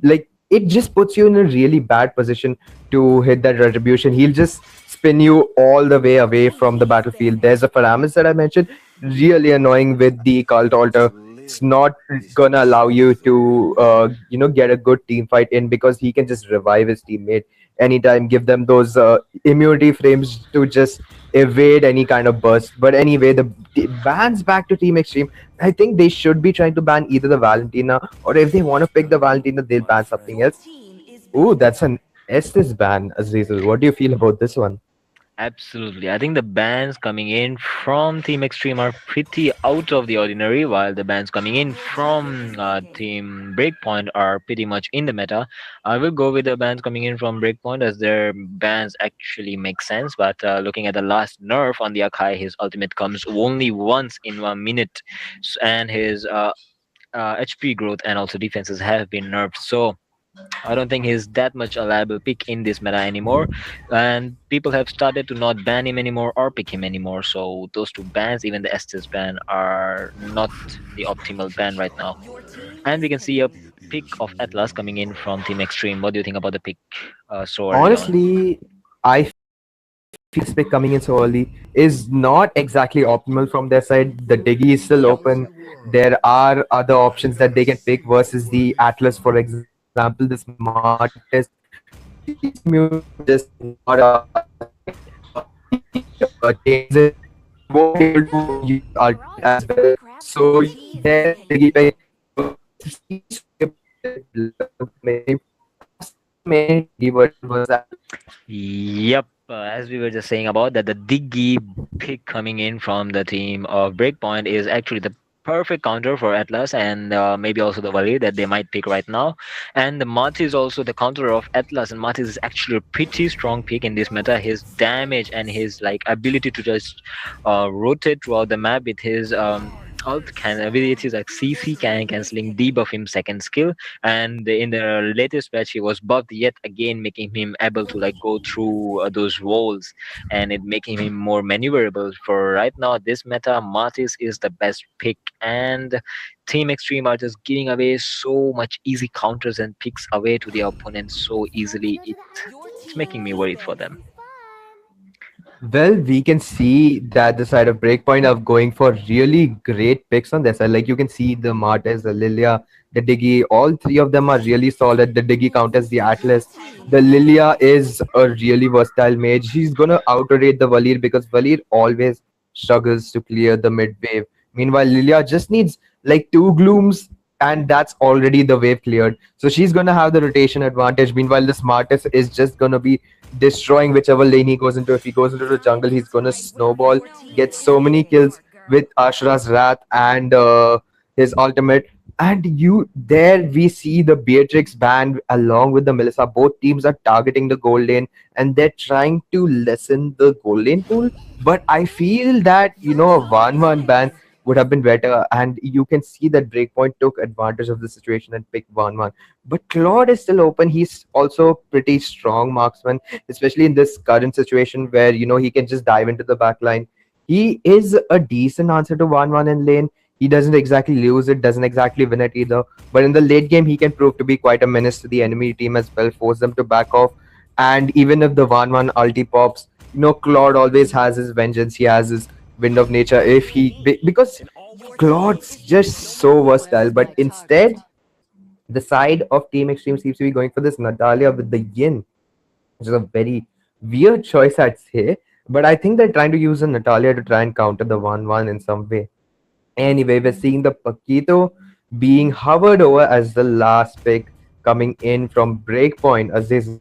Speaker 7: like it just puts you in a really bad position to hit that retribution. He'll just spin you all the way away from the battlefield. There's a Faramis that I mentioned, really annoying with the cult altar. It's not gonna allow you to get a good team fight in because he can just revive his teammate anytime, give them those immunity frames to just evade any kind of burst. But anyway, the bans back to Team Extreme. I think they should be trying to ban either the Valentina, or if they want to pick the Valentina, they'll ban something else. Ooh, that's an Estes ban, Azizel. What do you feel about this one?
Speaker 6: Absolutely. I think the bans coming in from Team Extreme are pretty out of the ordinary, while the bans coming in from Team Breakpoint are pretty much in the meta. I will go with the bans coming in from Breakpoint as their bans actually make sense. But looking at the last nerf on the Akai, his ultimate comes only once in 1 minute, and his HP growth and also defenses have been nerfed. So I don't think he's that much a liable pick in this meta anymore, and people have started to not ban him anymore or pick him anymore. So those two bans, even the Estes ban, are not the optimal ban right now. And we can see a pick of Atlas coming in from Team Extreme. What do you think about the pick so early on?
Speaker 7: Honestly, I feel this pick coming in so early is not exactly optimal from their side. The Diggy is still
Speaker 6: Yep.
Speaker 7: open. There are other options that they can pick versus the Atlas, for example, the smartest. His immune just not changes it. He won't be able to use ultimate as well. So there, Diggy pick. Main version was that.
Speaker 6: Yep. As we were just saying about that, the Diggy pick coming in from the team of Breakpoint is actually the perfect counter for Atlas and maybe also the Valley that they might pick right now. And the Marty is also the counter of Atlas, and Marty is actually a pretty strong pick in this meta. His damage and his like ability to just rotate throughout the map with his alt can abilities like CC can canceling debuff him second skill, and in the latest patch he was buffed yet again, making him able to like go through those walls, and it making him more maneuverable. For right now this meta, Martis is the best pick, and Team Extreme are just giving away so much easy counters and picks away to the opponent so easily. It's making me worried for them.
Speaker 7: Well, we can see that the side of Breakpoint are going for really great picks on their side. Like you can see the Martes, the Lilia, the Diggy, all three of them are really solid. The Diggy counters the Atlas. The Lilia is a really versatile mage. She's gonna outrate the Valir because Valir always struggles to clear the mid wave. Meanwhile, Lilia just needs like two glooms and that's already the wave cleared. So she's gonna have the rotation advantage. Meanwhile, the Smartest is just gonna be destroying whichever lane he goes into. If he goes into the jungle, he's gonna snowball, get so many kills with Ashura's Wrath and his ultimate. And you there we see the Beatrix band along with the Melissa. Both teams are targeting the gold lane and they're trying to lessen the gold lane pool. But I feel that a 1-1 ban would have been better, and you can see that Breakpoint took advantage of the situation and picked 1-1. But Claude is still open. He's also pretty strong marksman, especially in this current situation where he can just dive into the back line. He is a decent answer to 1-1 in lane. He doesn't exactly lose it, doesn't exactly win it either. But in the late game, he can prove to be quite a menace to the enemy team as well, force them to back off. And even if the 1-1 ulti pops, Claude always has his vengeance. He has his wind of nature. If he because Claude's just so versatile, but instead the side of Team Extreme seems to be going for this Natalia with the Yin, which is a very weird choice, I'd say. But I think they're trying to use a Natalia to try and counter the 1-1 in some way. Anyway, we're seeing the Paquito being hovered over as the last pick coming in from Breakpoint. Aziz.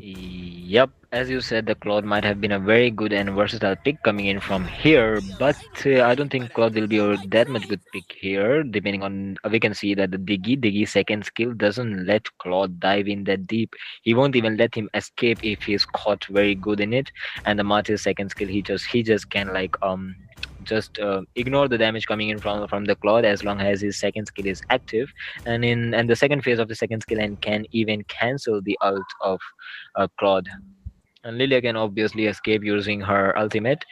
Speaker 6: Yep, as you said, the Claude might have been a very good and versatile pick coming in from here, but I don't think Claude will be that much good pick here. Depending on, we can see that the Diggy second skill doesn't let Claude dive in that deep. He won't even let him escape if he's caught very good in it. And the Marty's second skill, he just can like just ignore the damage coming in from the Claude as long as his second skill is active, and the second phase of the second skill and can even cancel the ult of Claude. And Lilia can obviously escape using her ultimate.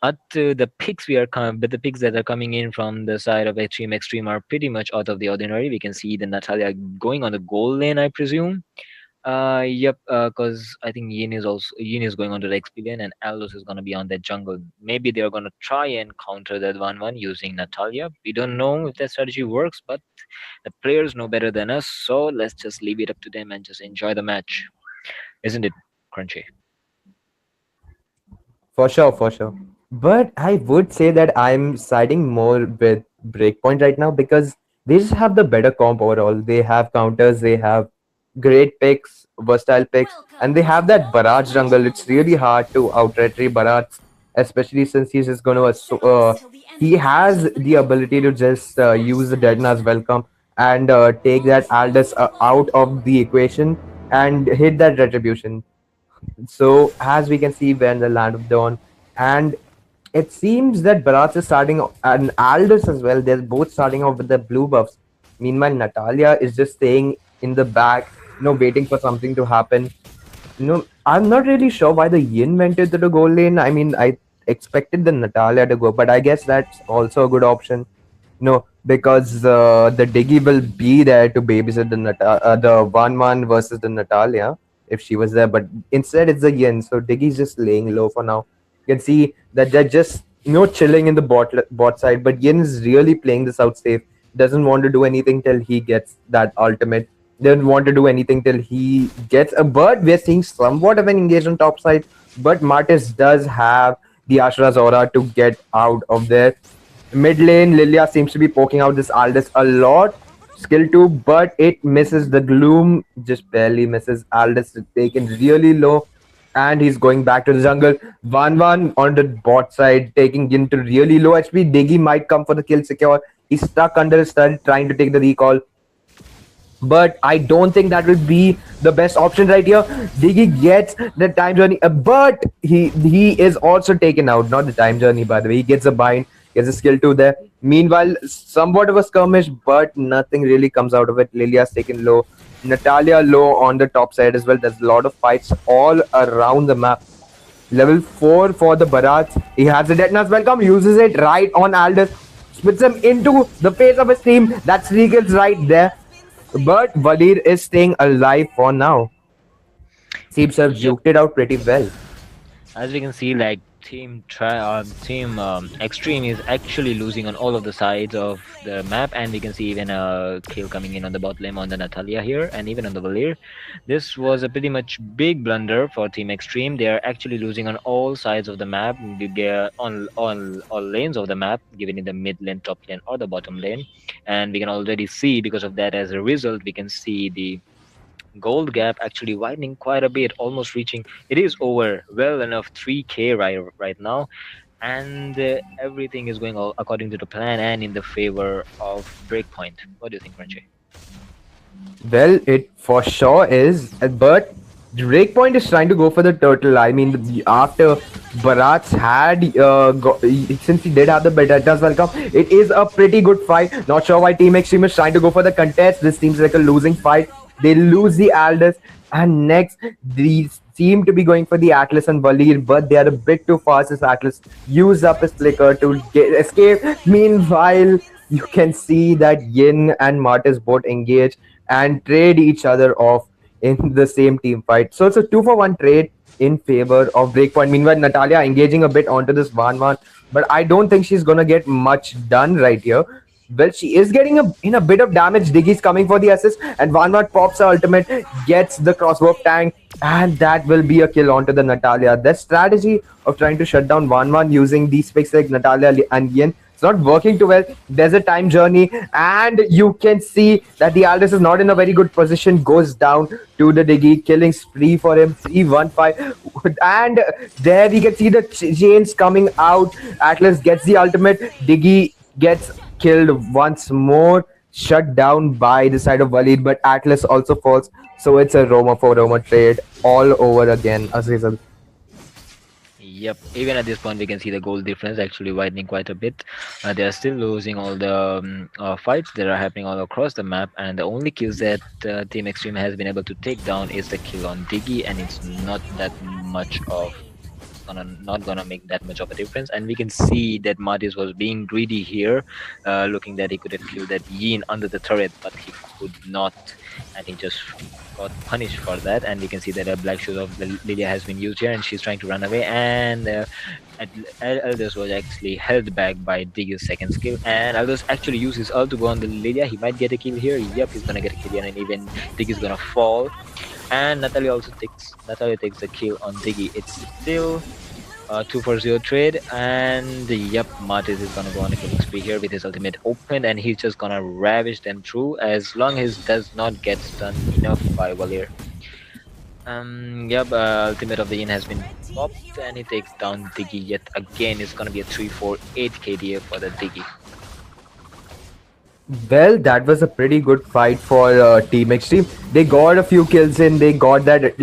Speaker 6: But the picks that are coming in from the side of Extreme are pretty much out of the ordinary. We can see the Natalia going on the gold lane, I presume. Yep, because I think Yin is going on to the XP lane and Aldous is gonna be on that jungle. Maybe they're gonna try and counter that 1-1 using Natalia. We don't know if that strategy works, but the players know better than us, so let's just leave it up to them and just enjoy the match. Isn't it, Crunchy?
Speaker 7: For sure, for sure. But I would say that I'm siding more with Breakpoint right now because they just have the better comp overall. They have counters, they have great picks, versatile picks, and they have that Barrage jungle. It's really hard to outright Barrage, especially since he's just going to. He has the ability to just use the Deadna's Welcome and take that Aldous out of the equation and hit that Retribution. So as we can see, we're in the land of Dawn, and it seems that Bharat is starting and Aldous as well. They're both starting off with the blue buffs. Meanwhile, Natalia is just staying in the back, waiting for something to happen. I'm not really sure why the Yin went into the goal lane. I mean, I expected the Natalia to go, but I guess that's also a good option. No, because the Diggy will be there to babysit the 1-1 versus the Natalia if she was there, but instead it's the Yin. So Diggy's just laying low for now. You can see that they're just chilling in the bot side, but Yin is really playing this out safe. Doesn't want to do anything till he gets that ultimate. Doesn't want to do anything till he gets a bird. We're seeing somewhat of an engagement top side, but Martis does have the Ashura's aura to get out of there. Mid lane, Lilia seems to be poking out this Aldous a lot. Skill 2, but it misses. The Gloom just barely misses. Aldous is taken really low, and he's going back to the jungle. 1-1 on the bot side, taking into really low HP. Diggy might come for the kill secure. He's stuck under his stun, trying to take the recall. But I don't think that will be the best option right here. Diggy gets the time journey, but he is also taken out. Not the time journey, by the way. He gets a bind. Gets a skill 2 there. Meanwhile, somewhat of a skirmish, but nothing really comes out of it. Lilia's taken low. Natalia low on the top side as well. There's a lot of fights all around the map. Level 4 for the Bharat. He has the Deadna's Welcome. Uses it right on Aldous. Splits him into the face of his team. That's 3 kills right there. But Valir is staying alive for now. Seems to have juked it out pretty well.
Speaker 6: As we can see, like team Extreme is actually losing on all of the sides of the map, and we can see even a kill coming in on the bot lane on the Natalia here, and even on the Valir. This was a pretty much big blunder for Team Extreme. They are actually losing on all sides of the map, on all lanes of the map, given in the mid lane, top lane, or the bottom lane, and we can already see because of that. As a result, we can see the gold gap actually widening quite a bit, almost reaching, it is over well enough 3k right now, and everything is going all according to the plan and in the favor of Breakpoint. What do you think, Ranjay?
Speaker 7: Well, it for sure is, but Breakpoint is trying to go for the turtle. I mean, after Bharat's had, since he did have the Betas welcome, it is a pretty good fight. Not sure why Team Extreme is trying to go for the contest. This seems like a losing fight. They lose the Aldous, and next, these seem to be going for the Atlas and Valir, but they are a bit too fast as Atlas used up his flicker to escape. Meanwhile, you can see that Yin and Martis both engage and trade each other off in the same team fight. So it's a 2-for-1 trade in favor of Breakpoint. Meanwhile, Natalia engaging a bit onto this 1-1, but I don't think she's gonna get much done right here. Well, she is getting a bit of damage. Diggy's coming for the assist, and 1-1 pops her ultimate, gets the crossbow tank, and that will be a kill onto the Natalia. The strategy of trying to shut down 1-1 using these picks like Natalia and Yin, it's not working too well. There's a time journey, and you can see that the Aldous is not in a very good position. Goes down to the Diggy, killing spree for him. 3-1-5, and there we can see the chains coming out. Atlas gets the ultimate. Diggy gets killed once more, shut down by the side of Walid, but Atlas also falls. So it's a Roma for Roma trade all over again, Azizel.
Speaker 6: Yep, even at this point, we can see the goal difference actually widening quite a bit. They are still losing all the fights that are happening all across the map, and the only kills that Team Extreme has been able to take down is the kill on Diggy, and it's not that much of not gonna make that much of a difference. And we can see that Martis was being greedy here, looking that he could have killed that Yin under the turret, but he could not, and he just got punished for that. And we can see that a black shoes of Lilia has been used here, and she's trying to run away, and Aldous was actually held back by Diggy's second skill, and Aldous actually used his ult to go on the Lilia. He might get a kill here. Yep, he's gonna get a kill here, and even Diggy's gonna fall. And Natalia takes the kill on Diggy. It's still 2-for-0 trade, and yep, Martis is gonna go on a killing spree here with his ultimate open, and he's just gonna ravage them through as long as does not get stunned enough by Valir. Yep, ultimate of the Yin has been popped, and he takes down Diggy yet again. It's gonna be a 3-4-8 KDA for the Diggy.
Speaker 7: Well, that was a pretty good fight for Team Extreme. They got a few kills in, they got that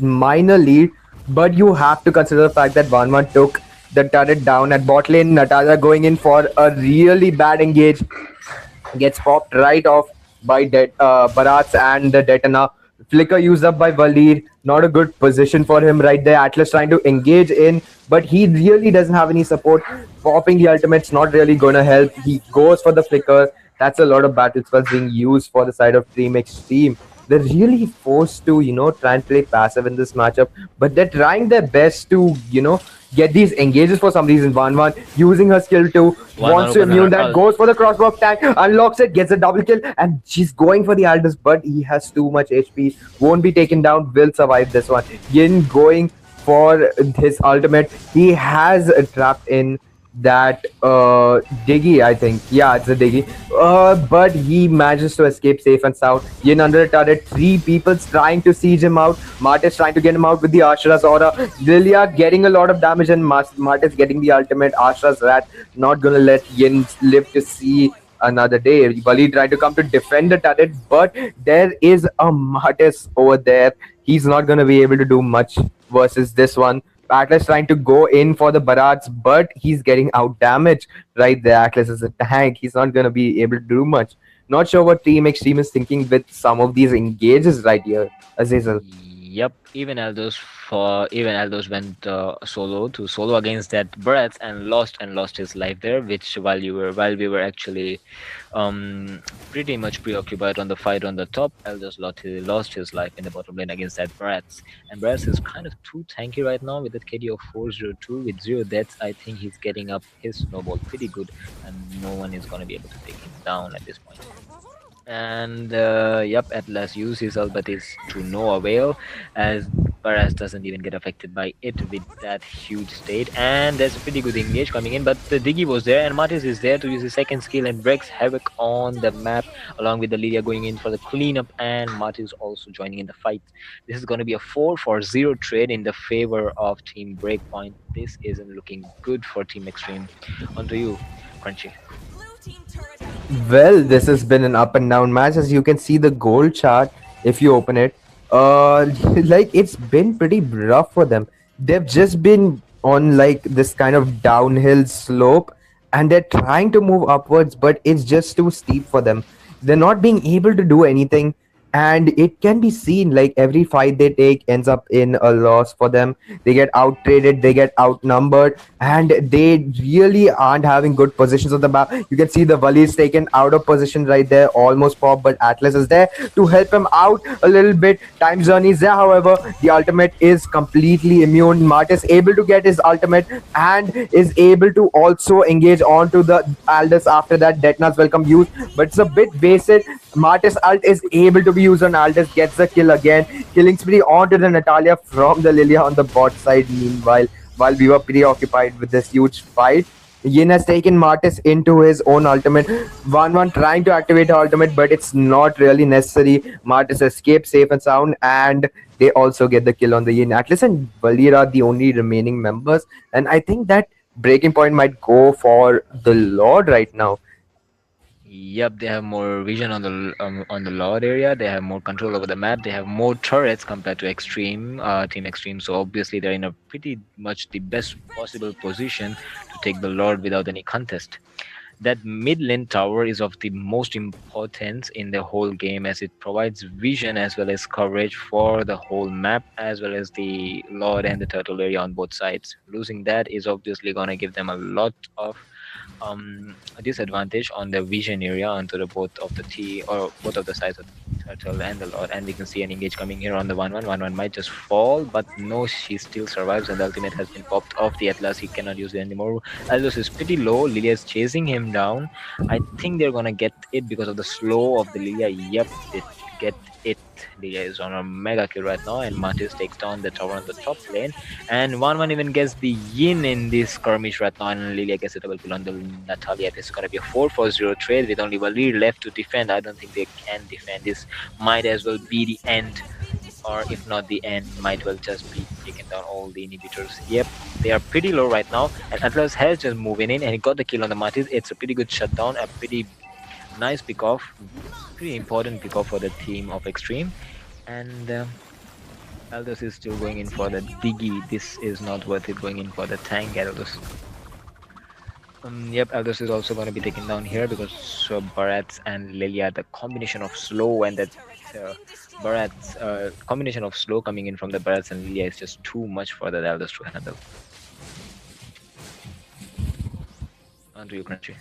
Speaker 7: minor lead, but you have to consider the fact that 1-1 took the turret down at bot lane. Natalia going in for a really bad engage, gets popped right off by Barats and the Detana. Flicker used up by Valir, not a good position for him right there. Atlas trying to engage in, but he really doesn't have any support. Popping the ultimate's not really gonna help. He goes for the flicker. That's a lot of battle spells being used for the side of Team Extreme. They're really forced to, try and play passive in this matchup, but they're trying their best to, get these engages for some reason. 1-1 using her skill too, wants to immune that, goes for the crossbow tank, unlocks it, gets a double kill, and she's going for the Aldous, but he has too much HP, won't be taken down, will survive this one. Yin going for his ultimate. He has trapped in that Diggy, I think. Yeah, it's a Diggy. But he manages to escape safe and sound. Yin under a turret. 3 people trying to siege him out. Martis trying to get him out with the Ashra's aura. Lilia getting a lot of damage, and Martis getting the ultimate. Ashra's rat not gonna let Yin live to see another day. Bali tried to come to defend the turret, but there is a Martis over there. He's not gonna be able to do much versus this one. Atlas trying to go in for the Barats, but he's getting out damaged right there. Atlas is a tank. He's not going to be able to do much. Not sure what Team Extreme is thinking with some of these engages right here, Azazel.
Speaker 6: Yep, even Aldos went solo against that Brats and lost his life there. Which while we were actually pretty much preoccupied on the fight on the top, Aldos lost his life in the bottom lane against that Brats. And Brats is kind of too tanky right now with that KD of 402 with 0 deaths. I think he's getting up his snowball pretty good, and no one is gonna be able to take him down at this point. And yep, Atlas uses his ult, but is to no avail, as Paras doesn't even get affected by it with that huge state. And there's a pretty good engage coming in, but the Diggy was there, and Martis is there to use his second skill and breaks havoc on the map, along with the Lydia going in for the cleanup, and Martis also joining in the fight. This is going to be a 4-for-0 trade in the favor of Team Breakpoint. This isn't looking good for Team Extreme. On to you, Crunchy.
Speaker 3: Blue team turret has
Speaker 7: Well, this has been an up and down match. As you can see, the goal chart, if you open it, like it's been pretty rough for them. They've just been on like this kind of downhill slope, and they're trying to move upwards, but it's just too steep for them. They're not being able to do anything, and it can be seen like every fight they take ends up in a loss for them. They get out traded, they get outnumbered, and they really aren't having good positions on the map. You can see the Wally is taken out of position right there, almost popped, but Atlas is there to help him out a little bit. Time Journey is there, however, the ultimate is completely immune. Martis able to get his ultimate and is able to also engage onto the Aldous after that. Detna's welcome use, but it's a bit wasted. Martis ult is able to be used on Aldous, gets the kill again. Killing spree onto the Natalia from the Lilia on the bot side. Meanwhile, while we were preoccupied with this huge fight, Yin has taken Martis into his own ultimate. 1-1 trying to activate her ultimate, but it's not really necessary. Martis escapes safe and sound, and they also get the kill on the Yin. Atlas and Valir are the only remaining members, and I think that Breaking Point might go for the Lord right now.
Speaker 6: Yep, they have more vision on the Lord area. They have more control over the map. They have more turrets compared to Extreme, Team Extreme. So obviously they're in a pretty much the best possible position to take the Lord without any contest. That mid lane tower is of the most importance in the whole game, as it provides vision as well as coverage for the whole map, as well as the Lord and the turtle area on both sides. Losing that is obviously gonna give them a lot of disadvantage on the vision area onto the both of the T or both of the sides of the turtle and the Lord. And we can see an engage coming here on the 1-1. 1-1 might just fall, but no, she still survives, and the ultimate has been popped off the Atlas. He cannot use it anymore. Aldous is pretty low. Lilia is chasing him down. I think they're gonna get it because of the slow of the Lilia. Yep, they get it. Lilia is on a mega kill right now, and Martis takes down the tower on the top lane. And 1-1 even gets the Yin in this skirmish right now, and Lilia gets a double kill on the Natalia. This is gonna be a 4-for-0 trade with only Valir left to defend. I don't think they can defend. This might as well be the end, or if not the end, might well just be taking down all the inhibitors. Yep, they are pretty low right now, and Atlas has just moving in, and he got the kill on the Martis. It's a pretty good shutdown, a pretty nice pick off, pretty important pick off for the team of Extreme. And Aldous is still going in for the Diggy. This is not worth it, going in for the tank Aldous. Yep, Aldous is also going to be taken down here because Barats and Lilia, the combination of slow and that Barats combination of slow coming in from the Barats and Lilia is just too much for that Aldous to handle. On to you, Crunchy.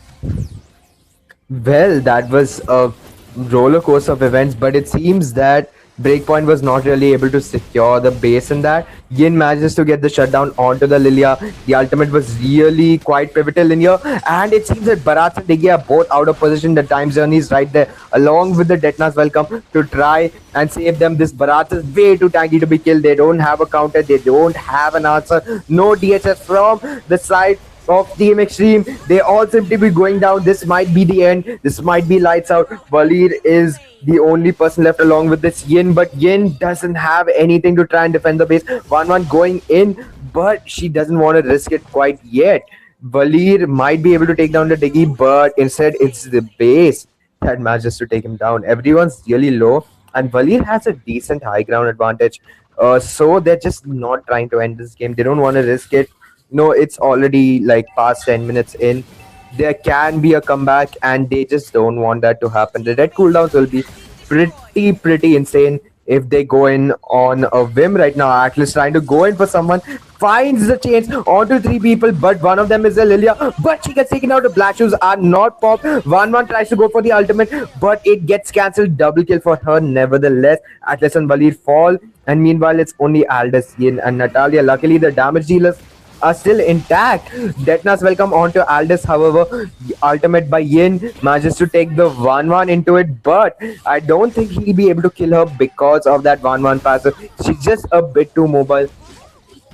Speaker 7: Well, that was a roller coaster of events, but it seems that Breakpoint was not really able to secure the base in that. Yin manages to get the shutdown onto the Lilia. The ultimate was really quite pivotal in here, and it seems that Bharat and Diggy are both out of position. The time journey is right there, along with the Detna's welcome to try and save them. This Bharat is way too tanky to be killed. They don't have a counter, they don't have an answer. No DHS from the side of Team Extreme. They all seem to be going down. This might be the end. This might be lights out. Valir is the only person left along with this Yin, but Yin doesn't have anything to try and defend the base. 1-1 going in, but she doesn't want to risk it quite yet. Valir might be able to take down the Diggy, but instead it's the base that manages to take him down. Everyone's really low, and Valir has a decent high ground advantage. So they're just not trying to end this game. They don't want to risk it. No, it's already like past 10 minutes in. There can be a comeback, and they just don't want that to happen. The red cooldowns will be pretty insane. if they go in on a whim right now. Atlas trying to go in for someone, finds the chance onto three people, but one of them is a Lilia, but she gets taken out. The black shoes are not popped. 1-1 tries to go for the ultimate, but it gets cancelled. Double kill for her nevertheless. Atlas and Walid fall, and meanwhile it's only Aldous, Yin and Natalia. Luckily the damage dealers are still intact. Detna's welcome onto Aldous, however, ultimate by Yin manages to take the 1-1 into it, but I don't think he'll be able to kill her because of that 1-1 passive. She's just a bit too mobile.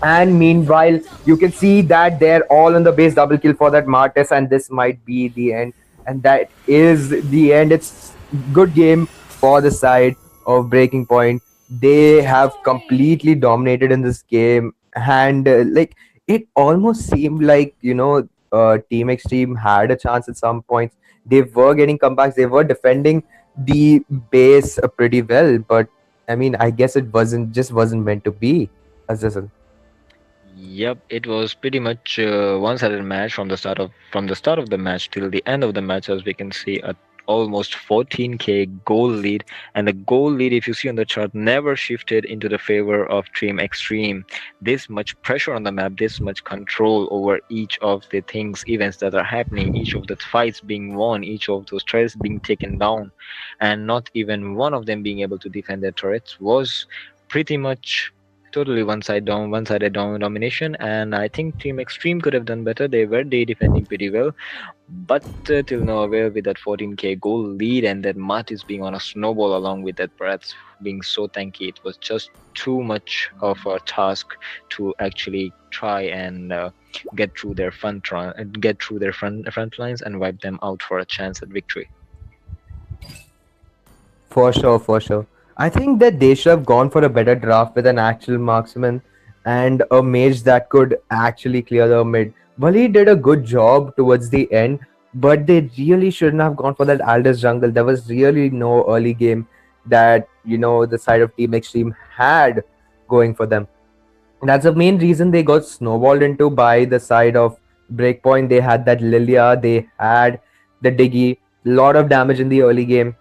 Speaker 7: And meanwhile, you can see that they're all on the base. Double kill for that Martis, and this might be the end. And that is the end. It's good game for the side of Breaking Point. They have completely dominated in this game, and like it almost seemed like Team Extreme had a chance at some points. They were getting comebacks. They were defending the base pretty well, but I mean, I guess it wasn't meant to be. Azazel.
Speaker 6: Yep, it was pretty much one-sided match from the start of the match till the end of the match, as we can see a almost 14k goal lead, and the goal lead, if you see on the chart, never shifted into the favor of Team Extreme. This much pressure on the map, this much control over each of the events that are happening, each of the fights being won, each of those turrets being taken down, and not even one of them being able to defend their turrets was pretty much totally one-sided domination. And I think Team Extreme could have done better. They were defending pretty well, but till no avail with that 14k goal lead, and that Matt is being on a snowball along with that Bratz being so tanky. It was just too much of a task to actually try and get through their front lines and wipe them out for a chance at victory.
Speaker 7: For sure, for sure. I think that they should have gone for a better draft with an actual marksman and a mage that could actually clear the mid. Wally did a good job towards the end, but they really shouldn't have gone for that Aldous jungle. There was really no early game that, the side of Team Extreme had going for them. That's the main reason they got snowballed into by the side of Breakpoint. They had that Lilia, they had the Diggy, lot of damage in the early game.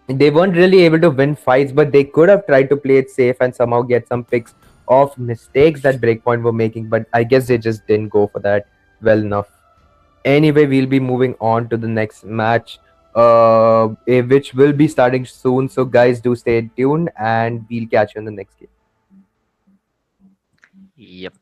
Speaker 7: They weren't really able to win fights, but they could have tried to play it safe and somehow get some picks of mistakes that Breakpoint were making, but I guess they just didn't go for that well enough. Anyway, we'll be moving on to the next match, which will be starting soon. So, guys, do stay tuned and we'll catch you in the next game.
Speaker 6: Yep.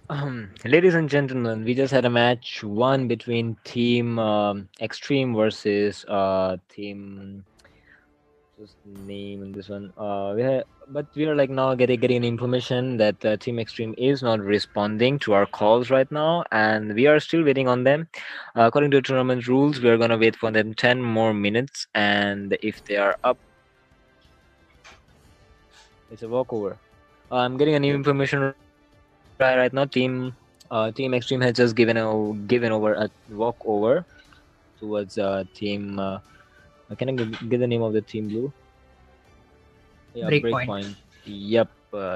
Speaker 6: Ladies and gentlemen, we just had a match one between Team Extreme versus Team. Just name in this one. But we are like now getting information that Team Extreme is not responding to our calls right now, and we are still waiting on them. According to tournament rules, we are gonna wait for them 10 more minutes, and if they are up, it's a walkover. I'm getting a new information right now. Team Extreme has just given over a walkover towards Team. Can I give the name of the Team Blue? Yeah,
Speaker 1: Breakpoint.
Speaker 6: Breakpoint. Yep.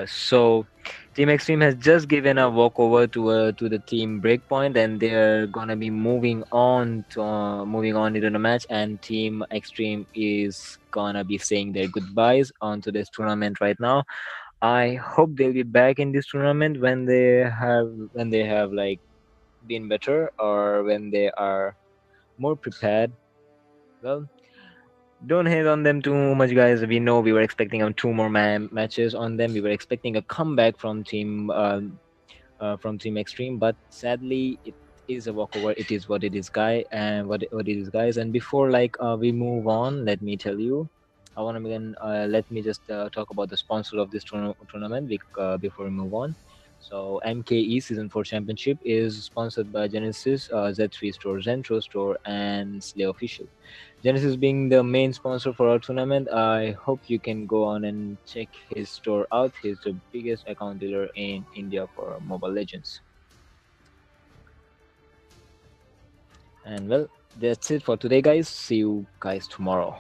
Speaker 6: So, Team Extreme has just given a walkover to the Team Breakpoint, and they're gonna be moving on into the match. And Team Extreme is gonna be saying their goodbyes onto this tournament right now. I hope they'll be back in this tournament when they have like been better, or when they are more prepared. Well, don't hate on them too much, guys. We know we were expecting 2 more matches on them. We were expecting a comeback from Team Extreme, but sadly, it is a walkover. It is what it is, what it is, guys. And before we move on, let me tell you, I want to begin. Let me just talk about the sponsor of this tournament before we move on. So MKE Season 4 Championship is sponsored by Genesis, Z3 Store, Zentro Store, and Slay Official. Genesis being the main sponsor for our tournament, I hope you can go on and check his store out. He's the biggest account dealer in India for Mobile Legends. And well, that's it for today, guys. See you guys tomorrow.